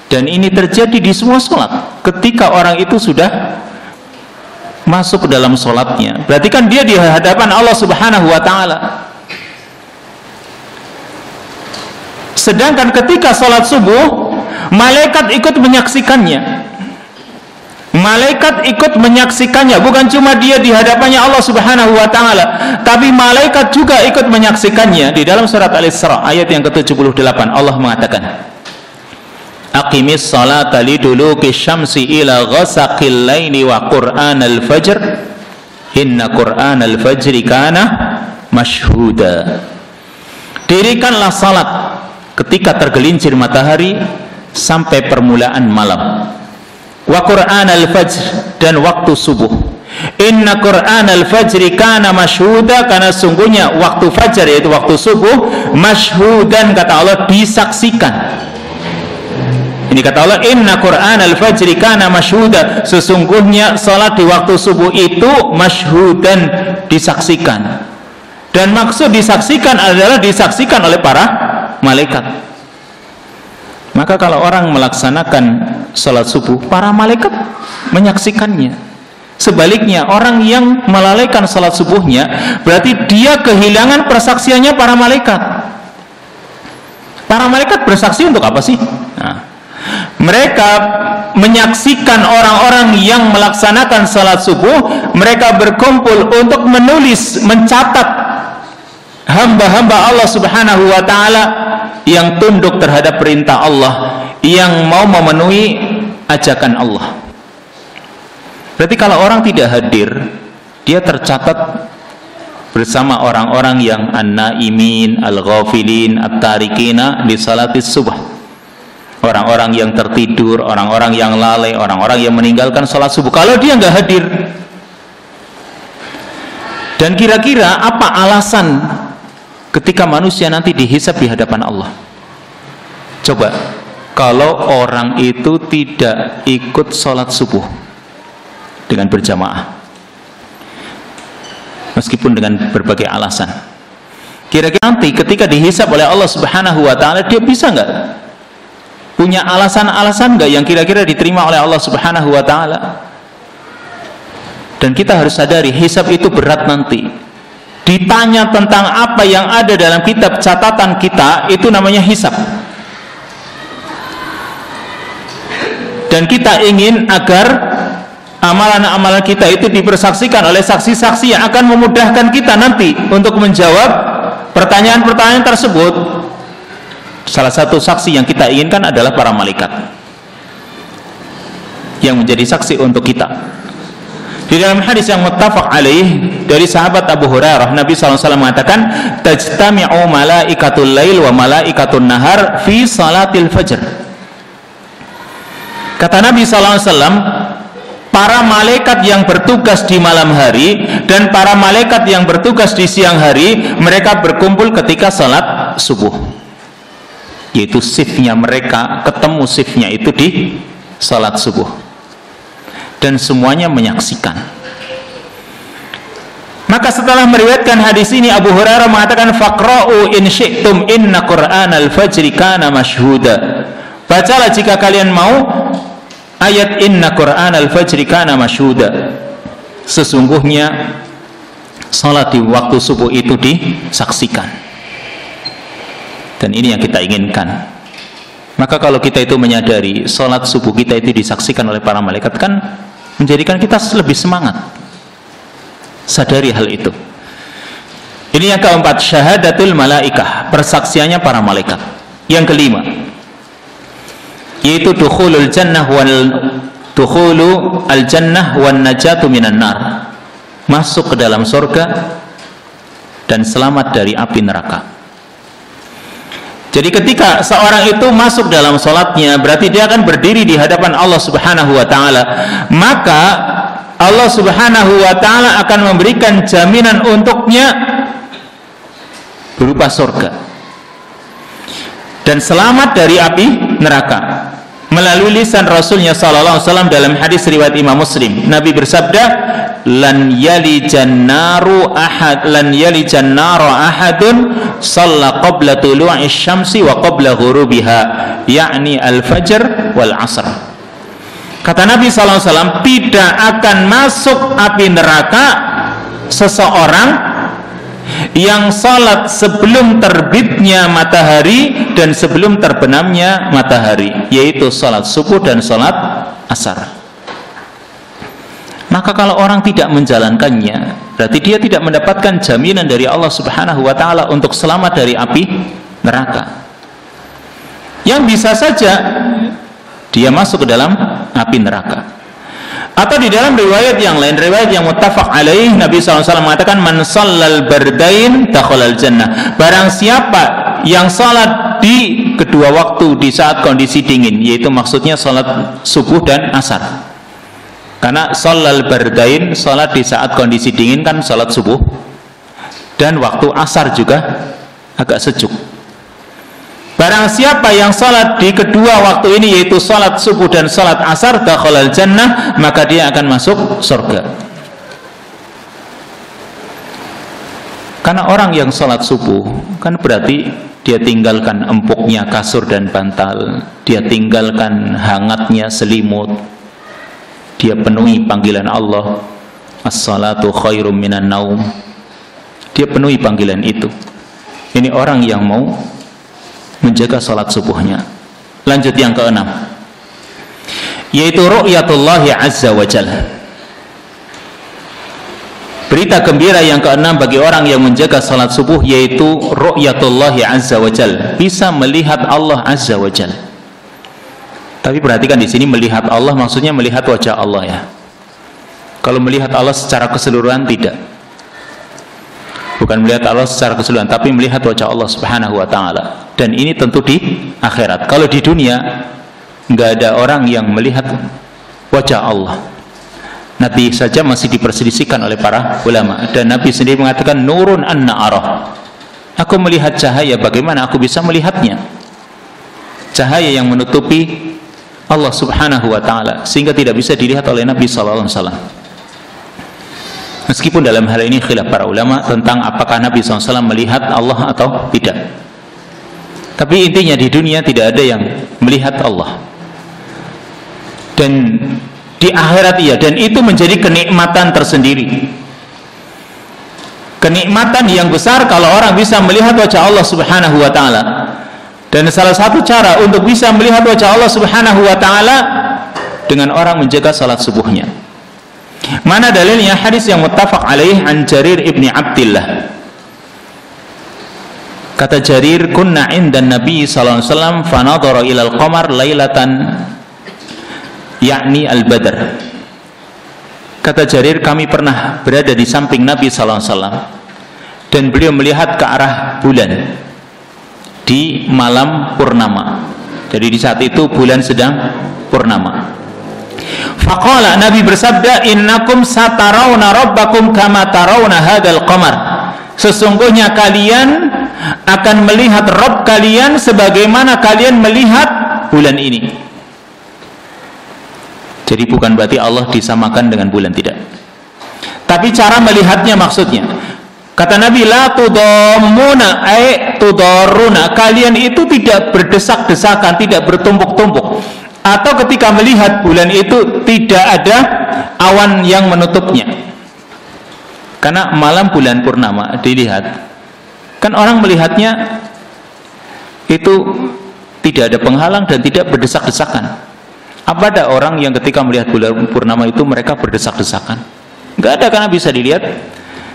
Dan ini terjadi di semua salat. Ketika orang itu sudah masuk ke dalam salatnya, berarti kan dia di hadapan Allah Subhanahu wa taala. Sedangkan ketika sholat subuh, malaikat ikut menyaksikannya. Malaikat ikut menyaksikannya, bukan cuma dia di hadapannya Allah Subhanahu wa taala, tapi malaikat juga ikut menyaksikannya. Di dalam surat Al-Isra ayat yang ke-78 Allah mengatakan, Aqimis salata liduluki syamsi ila ghasaqil laili wa qur'anal fajr inna qur'anal fajri kana mashhuda. Dirikanlah salat ketika tergelincir matahari sampai permulaan malam. Wa Qur'an al-fajr, dan waktu subuh. Inna Qur'an al-fajri kana masyhuda, karena sungguhnya waktu fajar yaitu waktu subuh, masyhudan kata Allah disaksikan. Ini kata Allah, inna Qur'an al-fajri kana masyhuda, sesungguhnya salat di waktu subuh itu masyhudan, disaksikan. Dan maksud disaksikan adalah disaksikan oleh para malaikat. Maka kalau orang melaksanakan salat subuh, para malaikat menyaksikannya. Sebaliknya, orang yang melalaikan salat subuhnya berarti dia kehilangan persaksiannya para malaikat. Para malaikat bersaksi untuk apa sih? Nah, mereka menyaksikan orang-orang yang melaksanakan salat subuh. Mereka berkumpul untuk menulis, mencatat hamba-hamba Allah Subhanahu wa taala yang tunduk terhadap perintah Allah, yang mau memenuhi ajakan Allah. Berarti kalau orang tidak hadir, dia tercatat bersama orang-orang yang an-naimin, al-ghafilin, at-tarikina li salatis subh. orang-orang yang tertidur, orang-orang yang lalai, orang-orang yang meninggalkan sholat subuh, kalau dia nggak hadir. Dan kira-kira apa alasan ketika manusia nanti dihisab di hadapan Allah? Coba, kalau orang itu tidak ikut sholat subuh dengan berjamaah, meskipun dengan berbagai alasan, kira-kira nanti ketika dihisab oleh Allah Subhanahu wa ta'ala, dia bisa nggak? Punya alasan-alasan nggak yang kira-kira diterima oleh Allah Subhanahu wa ta'ala? Dan kita harus sadari, hisab itu berat nanti. Ditanya tentang apa yang ada dalam kitab catatan kita, itu namanya hisab. Dan kita ingin agar amalan-amalan kita itu dipersaksikan oleh saksi-saksi yang akan memudahkan kita nanti untuk menjawab pertanyaan-pertanyaan tersebut. Salah satu saksi yang kita inginkan adalah para malaikat yang menjadi saksi untuk kita. Di dalam hadis yang muttafaq alaih dari sahabat Abu Hurairah, Nabi SAW mengatakan, tajtami'u malaikatul lail wa malaikatun nahar fi salatil fajr. Kata Nabi SAW, para malaikat yang bertugas di malam hari dan para malaikat yang bertugas di siang hari, mereka berkumpul ketika salat subuh, yaitu shiftnya mereka ketemu shiftnya itu di salat subuh, dan semuanya menyaksikan. Maka setelah meriwayatkan hadis ini, Abu Hurairah mengatakan, faqra'u in syi'tum inna qur'anal fajri kana mashhuda. Bacalah jika kalian mau ayat inna qur'anal fajri kana mashhuda. Sesungguhnya salat di waktu subuh itu disaksikan. Dan ini yang kita inginkan. Maka kalau kita itu menyadari salat subuh kita itu disaksikan oleh para malaikat, kan menjadikan kita lebih semangat. Sadari hal itu. Ini yang keempat, syahadatul malaikah, persaksiannya para malaikat. Yang kelima, yaitu dukhulul jannah wan najatu minan nar, masuk ke dalam surga dan selamat dari api neraka. Jadi ketika seorang itu masuk dalam sholatnya, berarti dia akan berdiri di hadapan Allah Subhanahu wa ta'ala. Maka Allah Subhanahu wa ta'ala akan memberikan jaminan untuknya berupa surga dan selamat dari api neraka melalui lisan Rasulnya sallallahu alaihi wasallam. Dalam hadis riwayat Imam Muslim, Nabi bersabda, lan yalijan naru ahadun shalla qabla tulu'i syamsi wa qabla ghurubiha, yakni al-fajr wal asr. Kata Nabi sallallahu alaihi wasallam, tidak akan masuk api neraka seseorang yang salat sebelum terbitnya matahari dan sebelum terbenamnya matahari, yaitu salat subuh dan salat asar. Maka kalau orang tidak menjalankannya, berarti dia tidak mendapatkan jaminan dari Allah Subhanahu wa ta'ala untuk selamat dari api neraka. Yang bisa saja dia masuk ke dalam api neraka. Atau di dalam riwayat yang lain, riwayat yang muttafaq alaih, Nabi SAW mengatakan, man shallal bardain dakhalal jannah. Barang siapa yang salat di kedua waktu di saat kondisi dingin, yaitu maksudnya salat subuh dan asar. Karena shallal bardain, salat di saat kondisi dingin kan salat subuh, dan waktu asar juga agak sejuk. Barang siapa yang salat di kedua waktu ini, yaitu salat subuh dan salat asar, dakhalal jannah, maka dia akan masuk surga. Karena orang yang salat subuh kan berarti dia tinggalkan empuknya kasur dan bantal, dia tinggalkan hangatnya selimut, dia penuhi panggilan Allah, as-salatu khairum minan naum. Dia penuhi panggilan itu. Ini orang yang mau menjaga salat subuhnya. Lanjut yang keenam, yaitu ru'yatullahi azza wa jalla. Berita gembira yang keenam bagi orang yang menjaga salat subuh, yaitu ru'yatullahi azza wa jalla, bisa melihat Allah azza wa jalla. Tapi perhatikan di sini, melihat Allah maksudnya melihat wajah Allah ya. Kalau melihat Allah secara keseluruhan tidak. Bukan melihat Allah secara keseluruhan, tapi melihat wajah Allah Subhanahu wa taala. Dan ini tentu di akhirat. Kalau di dunia enggak ada orang yang melihat wajah Allah. Nabi saja masih diperselisihkan oleh para ulama, dan Nabi sendiri mengatakan nurun anna arah. Aku melihat cahaya, bagaimana aku bisa melihatnya? Cahaya yang menutupi Allah Subhanahu wa taala sehingga tidak bisa dilihat oleh Nabi sallallahu alaihi wasallam. Meskipun dalam hal ini khilaf para ulama tentang apakah Nabi SAW melihat Allah atau tidak. Tapi intinya di dunia tidak ada yang melihat Allah. Dan di akhirat iya, dan itu menjadi kenikmatan tersendiri. Kenikmatan yang besar kalau orang bisa melihat wajah Allah Subhanahu wa taala. Dan salah satu cara untuk bisa melihat wajah Allah Subhanahu wa taala dengan orang menjaga salat subuhnya. Mana dalilnya? Hadis yang muttafaq alaih an Jarir ibni Abdillah. Kata Jarir, kunna inda Nabi sallallahu alaihi wasallam fanadhara ila al-qamar lailatan yakni al-badr. Kata Jarir, kami pernah berada di samping Nabi sallallahu alaihi wasallam dan beliau melihat ke arah bulan di malam purnama. Jadi di saat itu bulan sedang purnama. Faqala, Nabi bersabda, innakum satarawna rabbakum kama tarawna hadzal qamar. Sesungguhnya kalian akan melihat Rabb kalian sebagaimana kalian melihat bulan ini. Jadi bukan berarti Allah disamakan dengan bulan, tidak. Tapi cara melihatnya maksudnya. Kata Nabi, la tudammuna ay tudarruna. Kalian itu tidak berdesak-desakan, tidak bertumpuk-tumpuk. Atau ketika melihat bulan itu tidak ada awan yang menutupnya. Karena malam bulan purnama dilihat, kan orang melihatnya itu tidak ada penghalang dan tidak berdesak-desakan. Apa ada orang yang ketika melihat bulan purnama itu mereka berdesak-desakan? Enggak ada, karena bisa dilihat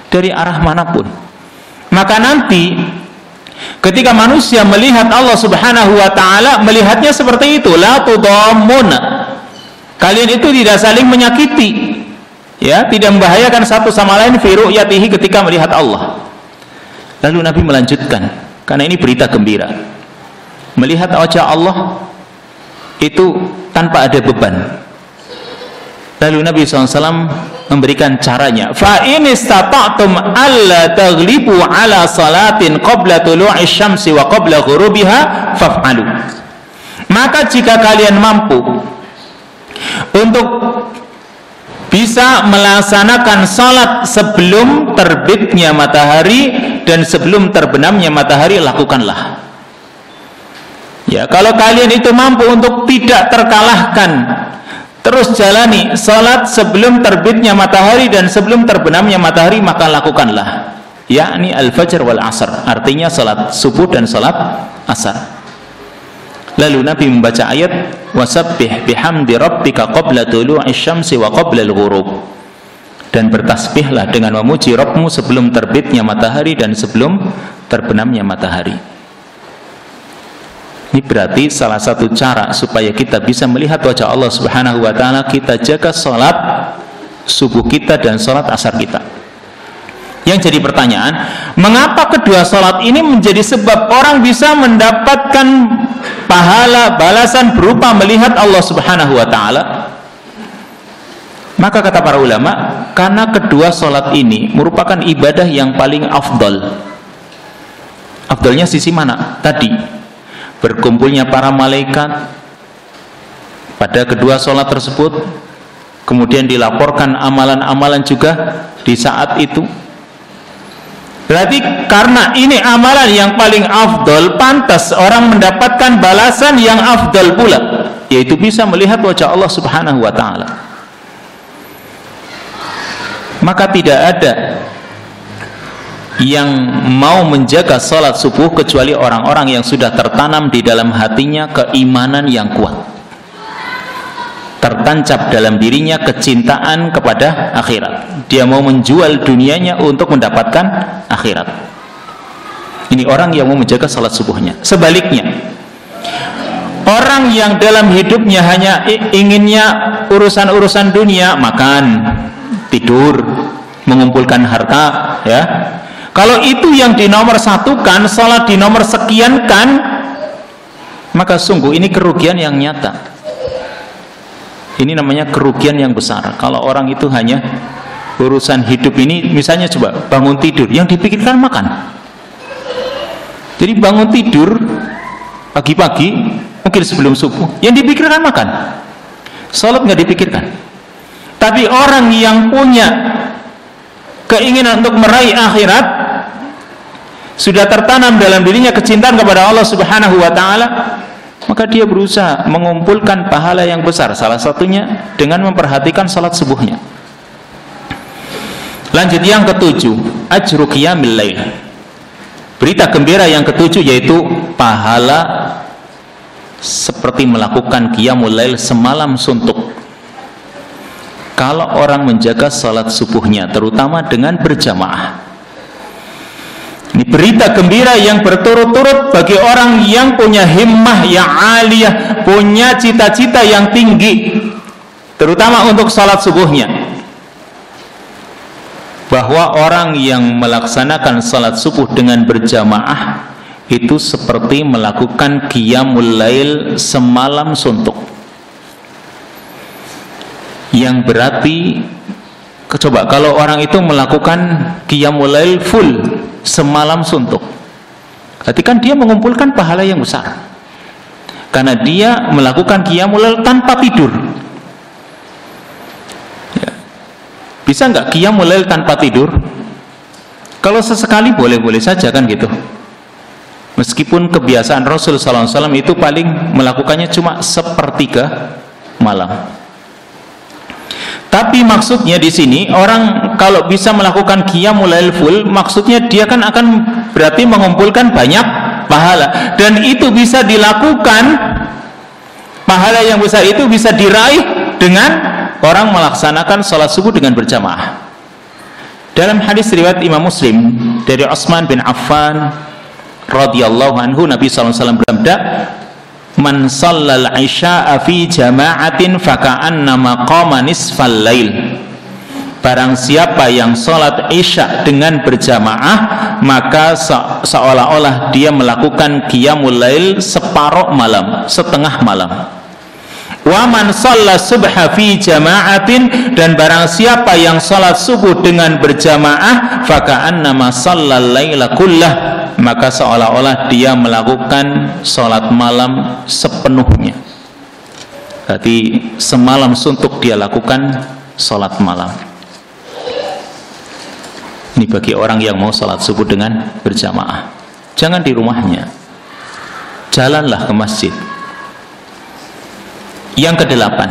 dari arah manapun. Maka nanti ketika manusia melihat Allah Subhanahu wa taala, melihatnya seperti itu, la tudammuna. Kalian itu tidak saling menyakiti, ya, tidak membahayakan satu sama lain fi ru'yatihi ketika melihat Allah. Lalu Nabi melanjutkan, karena ini berita gembira. Melihat wajah Allah itu tanpa ada beban. Lalu Nabi SAW memberikan caranya. Fa in istata'tum alla taghlibu ala salatin qabla tulu'i syamsi wa qabla ghurubiha faf'alu. Maka jika kalian mampu untuk bisa melaksanakan salat sebelum terbitnya matahari dan sebelum terbenamnya matahari, lakukanlah. Ya, kalau kalian itu mampu untuk tidak terkalahkan, terus jalani salat sebelum terbitnya matahari dan sebelum terbenamnya matahari, maka lakukanlah. Yakni al-fajr wal asar, artinya salat subuh dan salat asar. Lalu Nabi membaca ayat wasabbih bihamdi rabbika qabla tulu'i syamsi wa qabla al-ghurub, dan bertasbihlah dengan memuji Rabbmu sebelum terbitnya matahari dan sebelum terbenamnya matahari. Ini berarti salah satu cara supaya kita bisa melihat wajah Allah Subhanahu wa taala, kita jaga salat subuh kita dan salat asar kita. Yang jadi pertanyaan, mengapa kedua salat ini menjadi sebab orang bisa mendapatkan pahala balasan berupa melihat Allah Subhanahu wa taala? Maka kata para ulama, karena kedua salat ini merupakan ibadah yang paling afdal. Afdalnya sisi mana? Tadi berkumpulnya para malaikat pada kedua sholat tersebut, kemudian dilaporkan amalan-amalan juga di saat itu. Berarti karena ini amalan yang paling afdol, pantas orang mendapatkan balasan yang afdol pula, yaitu bisa melihat wajah Allah Subhanahu wa taala. Maka tidak ada yang mau menjaga salat subuh kecuali orang-orang yang sudah tertanam di dalam hatinya keimanan yang kuat, tertancap dalam dirinya kecintaan kepada akhirat. Dia mau menjual dunianya untuk mendapatkan akhirat. Ini orang yang mau menjaga salat subuhnya. Sebaliknya, orang yang dalam hidupnya hanya inginnya urusan-urusan dunia, makan, tidur, mengumpulkan harta, ya, Kalau itu yang dinomor satukan, salat dinomor sekiankan, maka sungguh ini kerugian yang nyata. Ini namanya kerugian yang besar. Kalau orang itu hanya urusan hidup ini, misalnya coba bangun tidur, yang dipikirkan makan. Jadi bangun tidur pagi-pagi, mungkin sebelum subuh, yang dipikirkan makan. Salat nggak dipikirkan. Tapi orang yang punya keinginan untuk meraih akhirat, sudah tertanam dalam dirinya kecintaan kepada Allah Subhanahu wa taala, maka dia berusaha mengumpulkan pahala yang besar, salah satunya dengan memperhatikan salat subuhnya. Lanjut yang ketujuh, ajru qiyamil lail. Berita gembira yang ketujuh yaitu pahala seperti melakukan qiyamul lail semalam suntuk. Kalau orang menjaga salat subuhnya, terutama dengan berjamaah. Ini berita gembira yang berturut-turut bagi orang yang punya himmah yang aliyah, punya cita-cita yang tinggi, terutama untuk salat subuhnya. Bahwa orang yang melaksanakan salat subuh dengan berjamaah itu seperti melakukan qiyamul lail semalam suntuk. Yang berarti, coba kalau orang itu melakukan qiyamul lail full semalam suntuk, berarti kan dia mengumpulkan pahala yang besar, karena dia melakukan qiyamul lail tanpa tidur. Bisa nggak qiyamul lail tanpa tidur? Kalau sesekali boleh-boleh saja kan gitu. Meskipun kebiasaan Rasul SAW itu paling melakukannya cuma sepertiga malam. Tapi maksudnya di sini orang kalau bisa melakukan qiyamul lail full, maksudnya dia kan akan berarti mengumpulkan banyak pahala, dan itu bisa dilakukan, pahala yang besar itu bisa diraih dengan orang melaksanakan salat subuh dengan berjamaah. Dalam hadis riwayat Imam Muslim dari Utsman bin Affan radhiyallahu anhu, Nabi SAW bersabda, "Man shallal isya'a fi jama'atin faka'annama qama nisfal lail." Barang siapa yang salat isya dengan berjamaah, maka seolah-olah dia melakukan qiyamul lail separuh malam, setengah malam. Wa man shalla subha fi jama'atin, dan barang siapa yang salat subuh dengan berjamaah, faka'annama shallal laila kullah, maka seolah-olah dia melakukan salat malam sepenuhnya. Berarti semalam suntuk dia lakukan salat malam. Ini bagi orang yang mau salat subuh dengan berjamaah. Jangan di rumahnya, jalanlah ke masjid. Yang ke-8,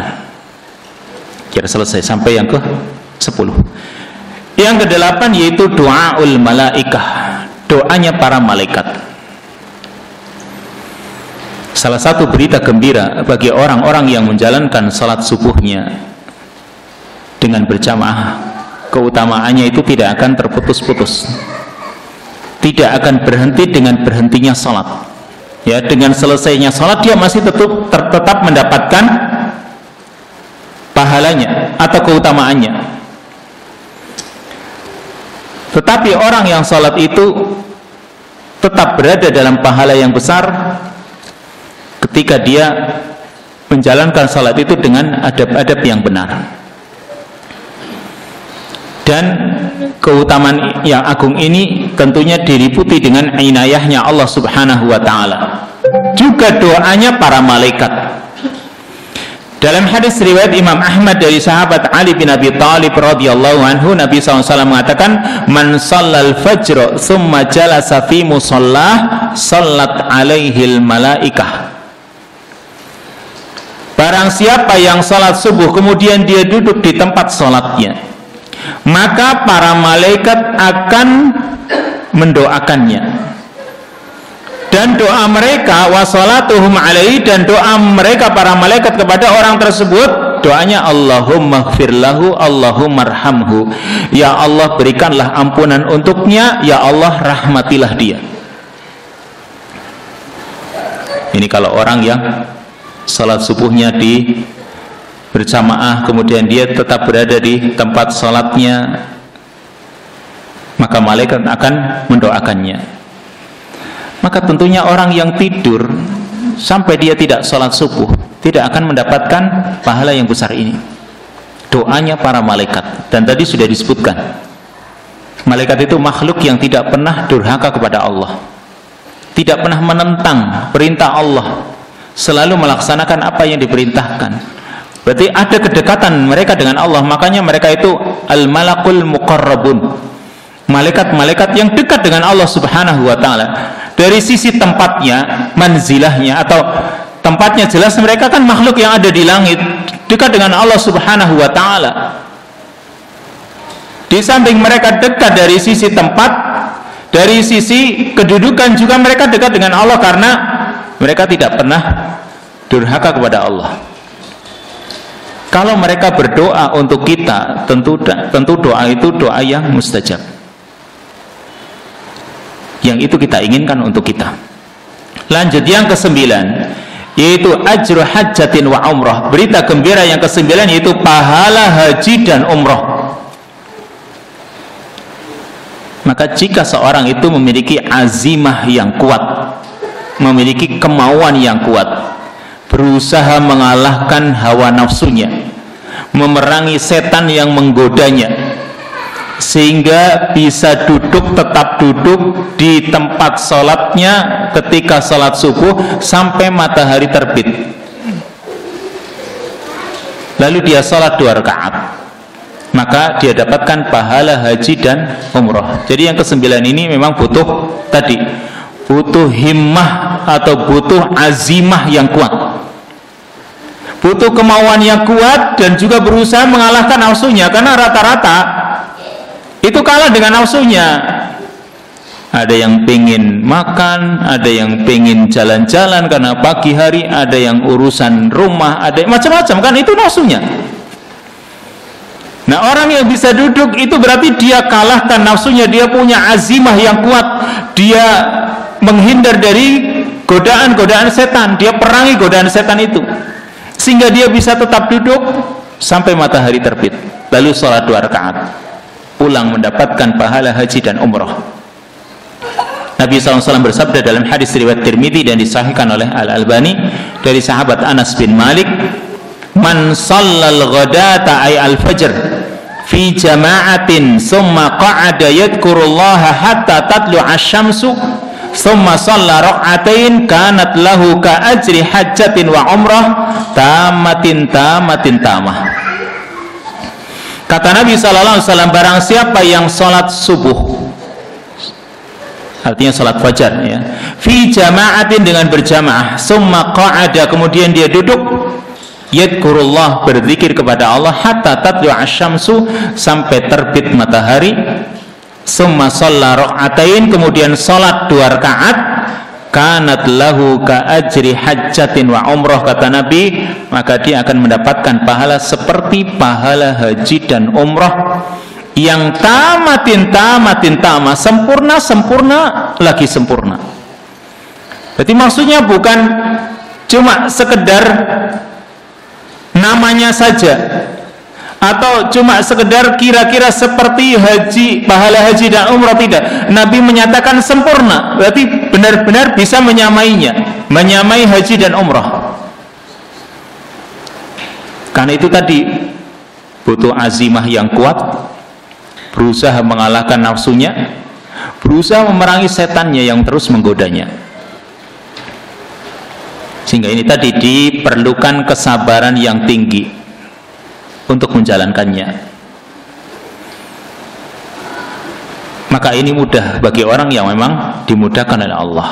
kira selesai sampai yang ke-10. Yang ke-8 yaitu doaul malaikah, doanya para malaikat. Salah satu berita gembira bagi orang-orang yang menjalankan salat subuhnya dengan berjamaah, keutamaannya itu tidak akan terputus-putus, tidak akan berhenti dengan berhentinya salat. Ya, dengan selesainya salat dia masih tetap mendapatkan pahalanya atau keutamaannya. Tetapi orang yang salat itu tetap berada dalam pahala yang besar ketika dia menjalankan salat itu dengan adab-adab yang benar. Dan keutamaan yang agung ini tentunya diliputi dengan inayahnya Allah Subhanahu wa ta'ala, juga doanya para malaikat. Dalam hadis riwayat Imam Ahmad dari sahabat Ali bin Abi Thalib radhiyallahu anhu, Nabi SAW mengatakan, "Man shallal fajr thumma jalasa fi musallah sallat alaihil malaikah." Barang siapa yang salat subuh kemudian dia duduk di tempat salatnya, maka para malaikat akan mendoakannya, dan doa mereka wasolatuhum alaihi, dan doa mereka para malaikat kepada orang tersebut, doanya Allahumma gfirlahu, Allahumma arhamhu, ya Allah berikanlah ampunan untuknya, ya Allah rahmatilah dia. Ini kalau orang yang salat subuhnya di berjamaah kemudian dia tetap berada di tempat salatnya, maka malaikat akan mendoakannya. Maka tentunya orang yang tidur sampai dia tidak sholat subuh tidak akan mendapatkan pahala yang besar ini. Doanya para malaikat, dan tadi sudah disebutkan, malaikat itu makhluk yang tidak pernah durhaka kepada Allah, tidak pernah menentang perintah Allah, selalu melaksanakan apa yang diperintahkan. Berarti ada kedekatan mereka dengan Allah. Makanya mereka itu al-malakul muqarrabun, malaikat-malaikat yang dekat dengan Allah subhanahu wa ta'ala. Dari sisi tempatnya, manzilahnya atau tempatnya, jelas mereka kan makhluk yang ada di langit, dekat dengan Allah subhanahu wa ta'ala. Di samping mereka dekat dari sisi tempat, dari sisi kedudukan juga mereka dekat dengan Allah, karena mereka tidak pernah durhaka kepada Allah. Kalau mereka berdoa untuk kita, tentu doa itu doa yang mustajab, yang itu kita inginkan untuk kita. Lanjut yang ke-9, yaitu ajru hajjatin wa umrah. Berita gembira yang ke-9 yaitu pahala haji dan umrah. Maka jika seorang itu memiliki azimah yang kuat, memiliki kemauan yang kuat, berusaha mengalahkan hawa nafsunya, memerangi setan yang menggodanya, sehingga bisa tetap duduk di tempat sholatnya ketika sholat subuh sampai matahari terbit, lalu dia sholat 2 rakaat, maka dia dapatkan pahala haji dan umrah. Jadi yang ke-9 ini memang butuh himmah atau butuh azimah yang kuat, butuh kemauan yang kuat, dan juga berusaha mengalahkan nafsunya, karena rata-rata itu kalah dengan nafsunya. Ada yang pengen makan, ada yang pengen jalan-jalan karena pagi hari, ada yang urusan rumah, ada macam-macam, kan itu nafsunya. Nah, orang yang bisa duduk itu berarti dia kalahkan nafsunya, dia punya azimah yang kuat, dia menghindar dari godaan-godaan setan, dia perangi godaan setan itu, sehingga dia bisa tetap duduk sampai matahari terbit, lalu sholat 2 rakaat, pulang mendapatkan pahala haji dan umrah. Nabi SAW bersabda dalam hadis riwayat Tirmidzi dan disahihkan oleh Al-Albani dari sahabat Anas bin Malik, man shallal ghadata ay al-fajr fi jama'atin summa qa'ada yadhkurullaha hatta tatlu asy-syamsu summa shalla rak'atain kanat lahu ka ajri hajjatin wa umrah tamatin tamah. Kata Nabi SAW, barang siapa yang sholat subuh, artinya sholat fajar ya, fi jama'atin dengan berjamaah, summa qa'ada kemudian dia duduk, yadhkurullah berzikir kepada Allah, hatta tatlu asy-syamsu sampai terbit matahari, summa shalla rak'atain kemudian sholat 2 rakaat, kanat lahu ka ajri hajjatin wa umrah, kata Nabi, maka dia akan mendapatkan pahala seperti pahala haji dan umrah yang tamatin tamah, sempurna lagi sempurna. Berarti maksudnya bukan cuma sekedar namanya saja, atau cuma sekedar kira-kira seperti haji, pahala haji dan umrah, tidak. Nabi menyatakan sempurna, berarti benar-benar bisa menyamai haji dan umrah. Karena itu tadi butuh azimah yang kuat, berusaha mengalahkan nafsunya, berusaha memerangi setannya yang terus menggodanya. Sehingga ini tadi diperlukan kesabaran yang tinggi untuk menjalankannya. Maka ini mudah bagi orang yang memang dimudahkan oleh Allah.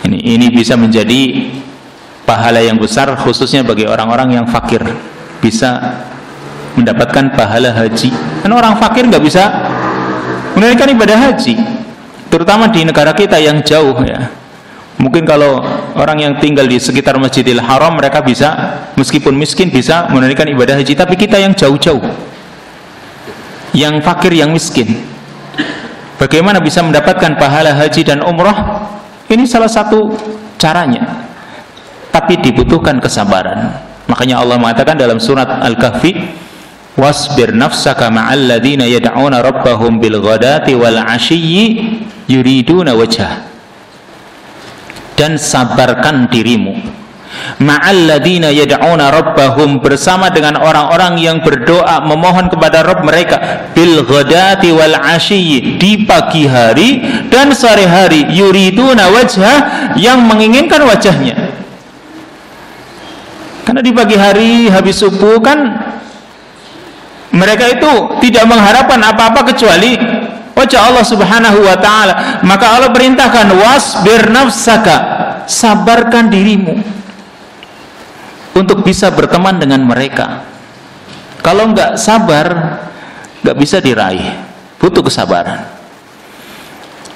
Ini bisa menjadi pahala yang besar, khususnya bagi orang-orang yang fakir, bisa mendapatkan pahala haji. Karena orang fakir nggak bisa menunaikan ibadah haji, terutama di negara kita yang jauh ya. Mungkin kalau orang yang tinggal di sekitar Masjidil Haram, mereka bisa, meskipun miskin, bisa menunaikan ibadah haji. Tapi kita yang jauh-jauh, yang fakir, yang miskin, bagaimana bisa mendapatkan pahala haji dan umrah? Ini salah satu caranya, tapi dibutuhkan kesabaran. Makanya Allah mengatakan dalam surat Al-Kahfi, wasbir nafsaka ma'al ladzina yad'una rabbahum bil ghadati wal 'ashiyyi yuriduna wajhah, dan sabarkan dirimu ma'al ladzina yad'una rabbahum, bersama dengan orang-orang yang berdoa memohon kepada Rabb mereka, bil ghadati wal 'ashiyyi, di pagi hari dan sore hari, yuriduna wajhah, yang menginginkan wajahnya. Karena di pagi hari habis subuh kan mereka itu tidak mengharapkan apa-apa kecuali wajah Allah Subhanahu wa ta'ala. Maka Allah perintahkan, wasbir nafsaka, sabarkan dirimu untuk bisa berteman dengan mereka. Kalau enggak sabar, enggak bisa diraih, butuh kesabaran.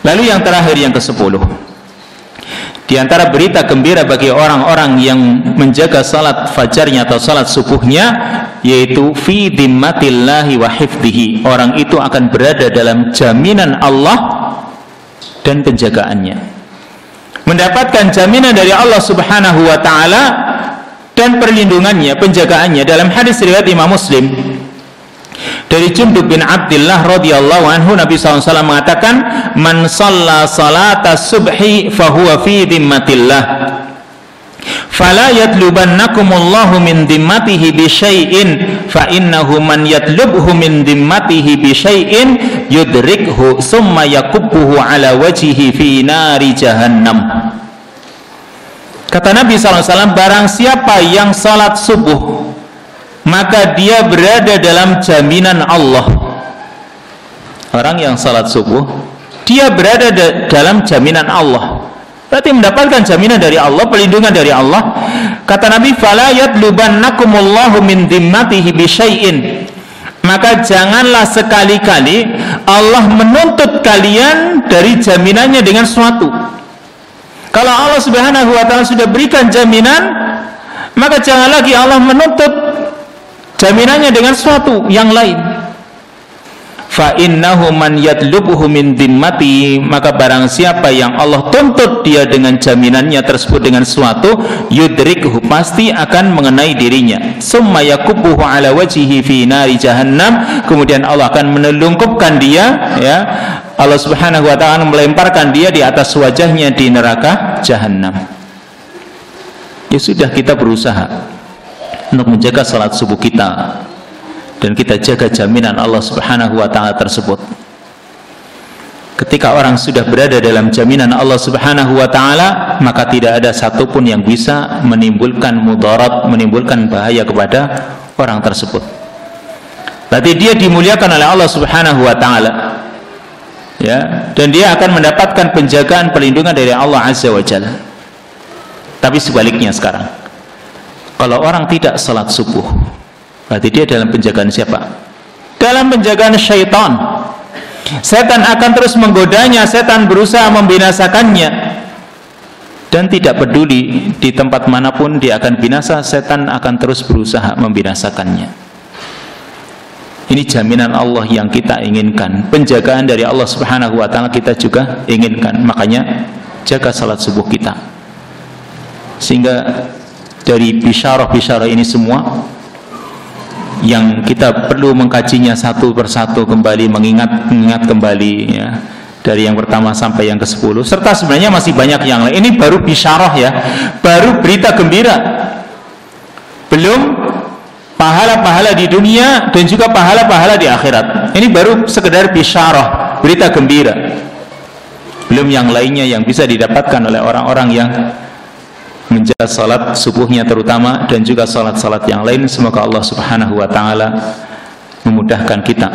Lalu yang terakhir, yang ke-10, di antara berita gembira bagi orang-orang yang menjaga salat fajarnya atau salat subuhnya, yaitu fi dhimmatillahi wa hifdhihi, orang itu akan berada dalam jaminan Allah dan penjagaannya, mendapatkan jaminan dari Allah Subhanahu wa ta'ala dan perlindungannya, penjagaannya. Dalam hadis riwayat Imam Muslim dari Jundub bin Abdullah radhiyallahu anhu, Nabi SAW mengatakan, man shalla salata subhi fahuwa fi dhimmatillah fala yatlubannakumullahu min dhimmatihi bi syai'in fa innahu man yatlubhu min dhimmatihi bi syai'in yudrikhu summa yakubbuhu ala wajhihi fi nari jahannam. Kata Nabi SAW, barang siapa yang salat subuh, maka dia berada dalam jaminan Allah. Orang yang salat subuh, dia berada dalam jaminan Allah, berarti mendapatkan jaminan dari Allah, perlindungan dari Allah. Kata Nabi, fala yatlubannakumullahu min dhimmatihi bi syai'in, maka janganlah sekali-kali Allah menuntut kalian dari jaminannya dengan sesuatu. Kalau Allah Subhanahu wa ta'ala sudah berikan jaminan, maka jangan lagi Allah menuntut jaminannya dengan sesuatu yang lain. Fa innahu man yatlubhu min dhimmati, maka barang siapa yang Allah tuntut dia dengan jaminannya tersebut dengan sesuatu, yudrikhu, pasti akan mengenai dirinya. Summa yakubbuhu ala wajhihi fi nari jahannam, kemudian Allah akan menelungkupkan dia, ya, Allah Subhanahu wa ta'ala melemparkan dia di atas wajahnya di neraka jahannam. Ya sudah, kita berusaha untuk menjaga salat subuh kita dan kita jaga jaminan Allah Subhanahu wa ta'ala tersebut. Ketika orang sudah berada dalam jaminan Allah Subhanahu wa ta'ala, maka tidak ada satupun yang bisa menimbulkan mudarat, menimbulkan bahaya kepada orang tersebut. Berarti dia dimuliakan oleh Allah Subhanahu wa ta'ala, ya, dan dia akan mendapatkan penjagaan, perlindungan dari Allah Azza wa Jalla. Tapi sebaliknya sekarang, kalau orang tidak salat subuh, berarti dia dalam penjagaan siapa? Dalam penjagaan syaitan. Setan akan terus menggodanya, setan berusaha membinasakannya, dan tidak peduli di tempat manapun dia akan binasa, setan akan terus berusaha membinasakannya. Ini jaminan Allah yang kita inginkan, penjagaan dari Allah Subhanahu wa ta'ala kita juga inginkan. Makanya jaga salat subuh kita, sehingga dari bisyarah-bisyarah ini semua yang kita perlu mengkajinya satu persatu kembali, mengingat kembali, ya, dari yang pertama sampai yang ke-10, serta sebenarnya masih banyak yang lain. Ini baru bisyarah, ya, baru berita gembira, belum pahala-pahala di dunia dan juga pahala-pahala di akhirat. Ini baru sekedar bisyarah, berita gembira, belum yang lainnya yang bisa didapatkan oleh orang-orang yang menjaga salat subuhnya terutama, dan juga salat-salat yang lain. Semoga Allah Subhanahu wa ta'ala memudahkan kita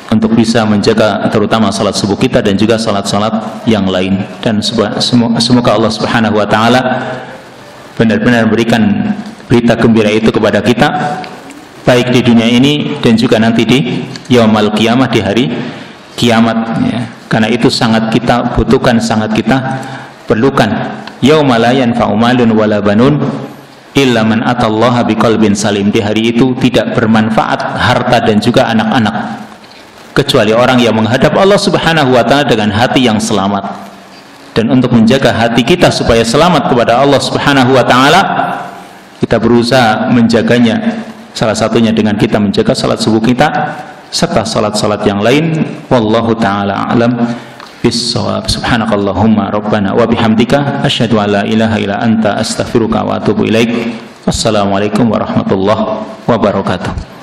untuk bisa menjaga terutama salat subuh kita dan juga salat-salat yang lain, dan semoga Allah Subhanahu wa ta'ala benar-benar memberikan berita gembira itu kepada kita, baik di dunia ini dan juga nanti di yaumul qiyamah, di hari kiamat, ya. Karena itu sangat kita butuhkan, sangat kita perlukan. Yauma la yanfa'u malun wala banun illa man atallaha biqalbin salim. Di hari itu tidak bermanfaat harta dan juga anak-anak, kecuali orang yang menghadap Allah Subhanahu wa ta'ala dengan hati yang selamat. Dan untuk menjaga hati kita supaya selamat kepada Allah Subhanahu wa ta'ala, kita berusaha menjaganya Salah satunya dengan kita menjaga salat subuh kita serta salat-salat yang lain. Wallahu taala a'lam bis-shawab. Subhanakallahumma rabbana wa bihamdika asyhadu an la ilaha illa anta astaghfiruka wa atubu ilaik. Wassalamualaikum warahmatullahi wabarakatuh.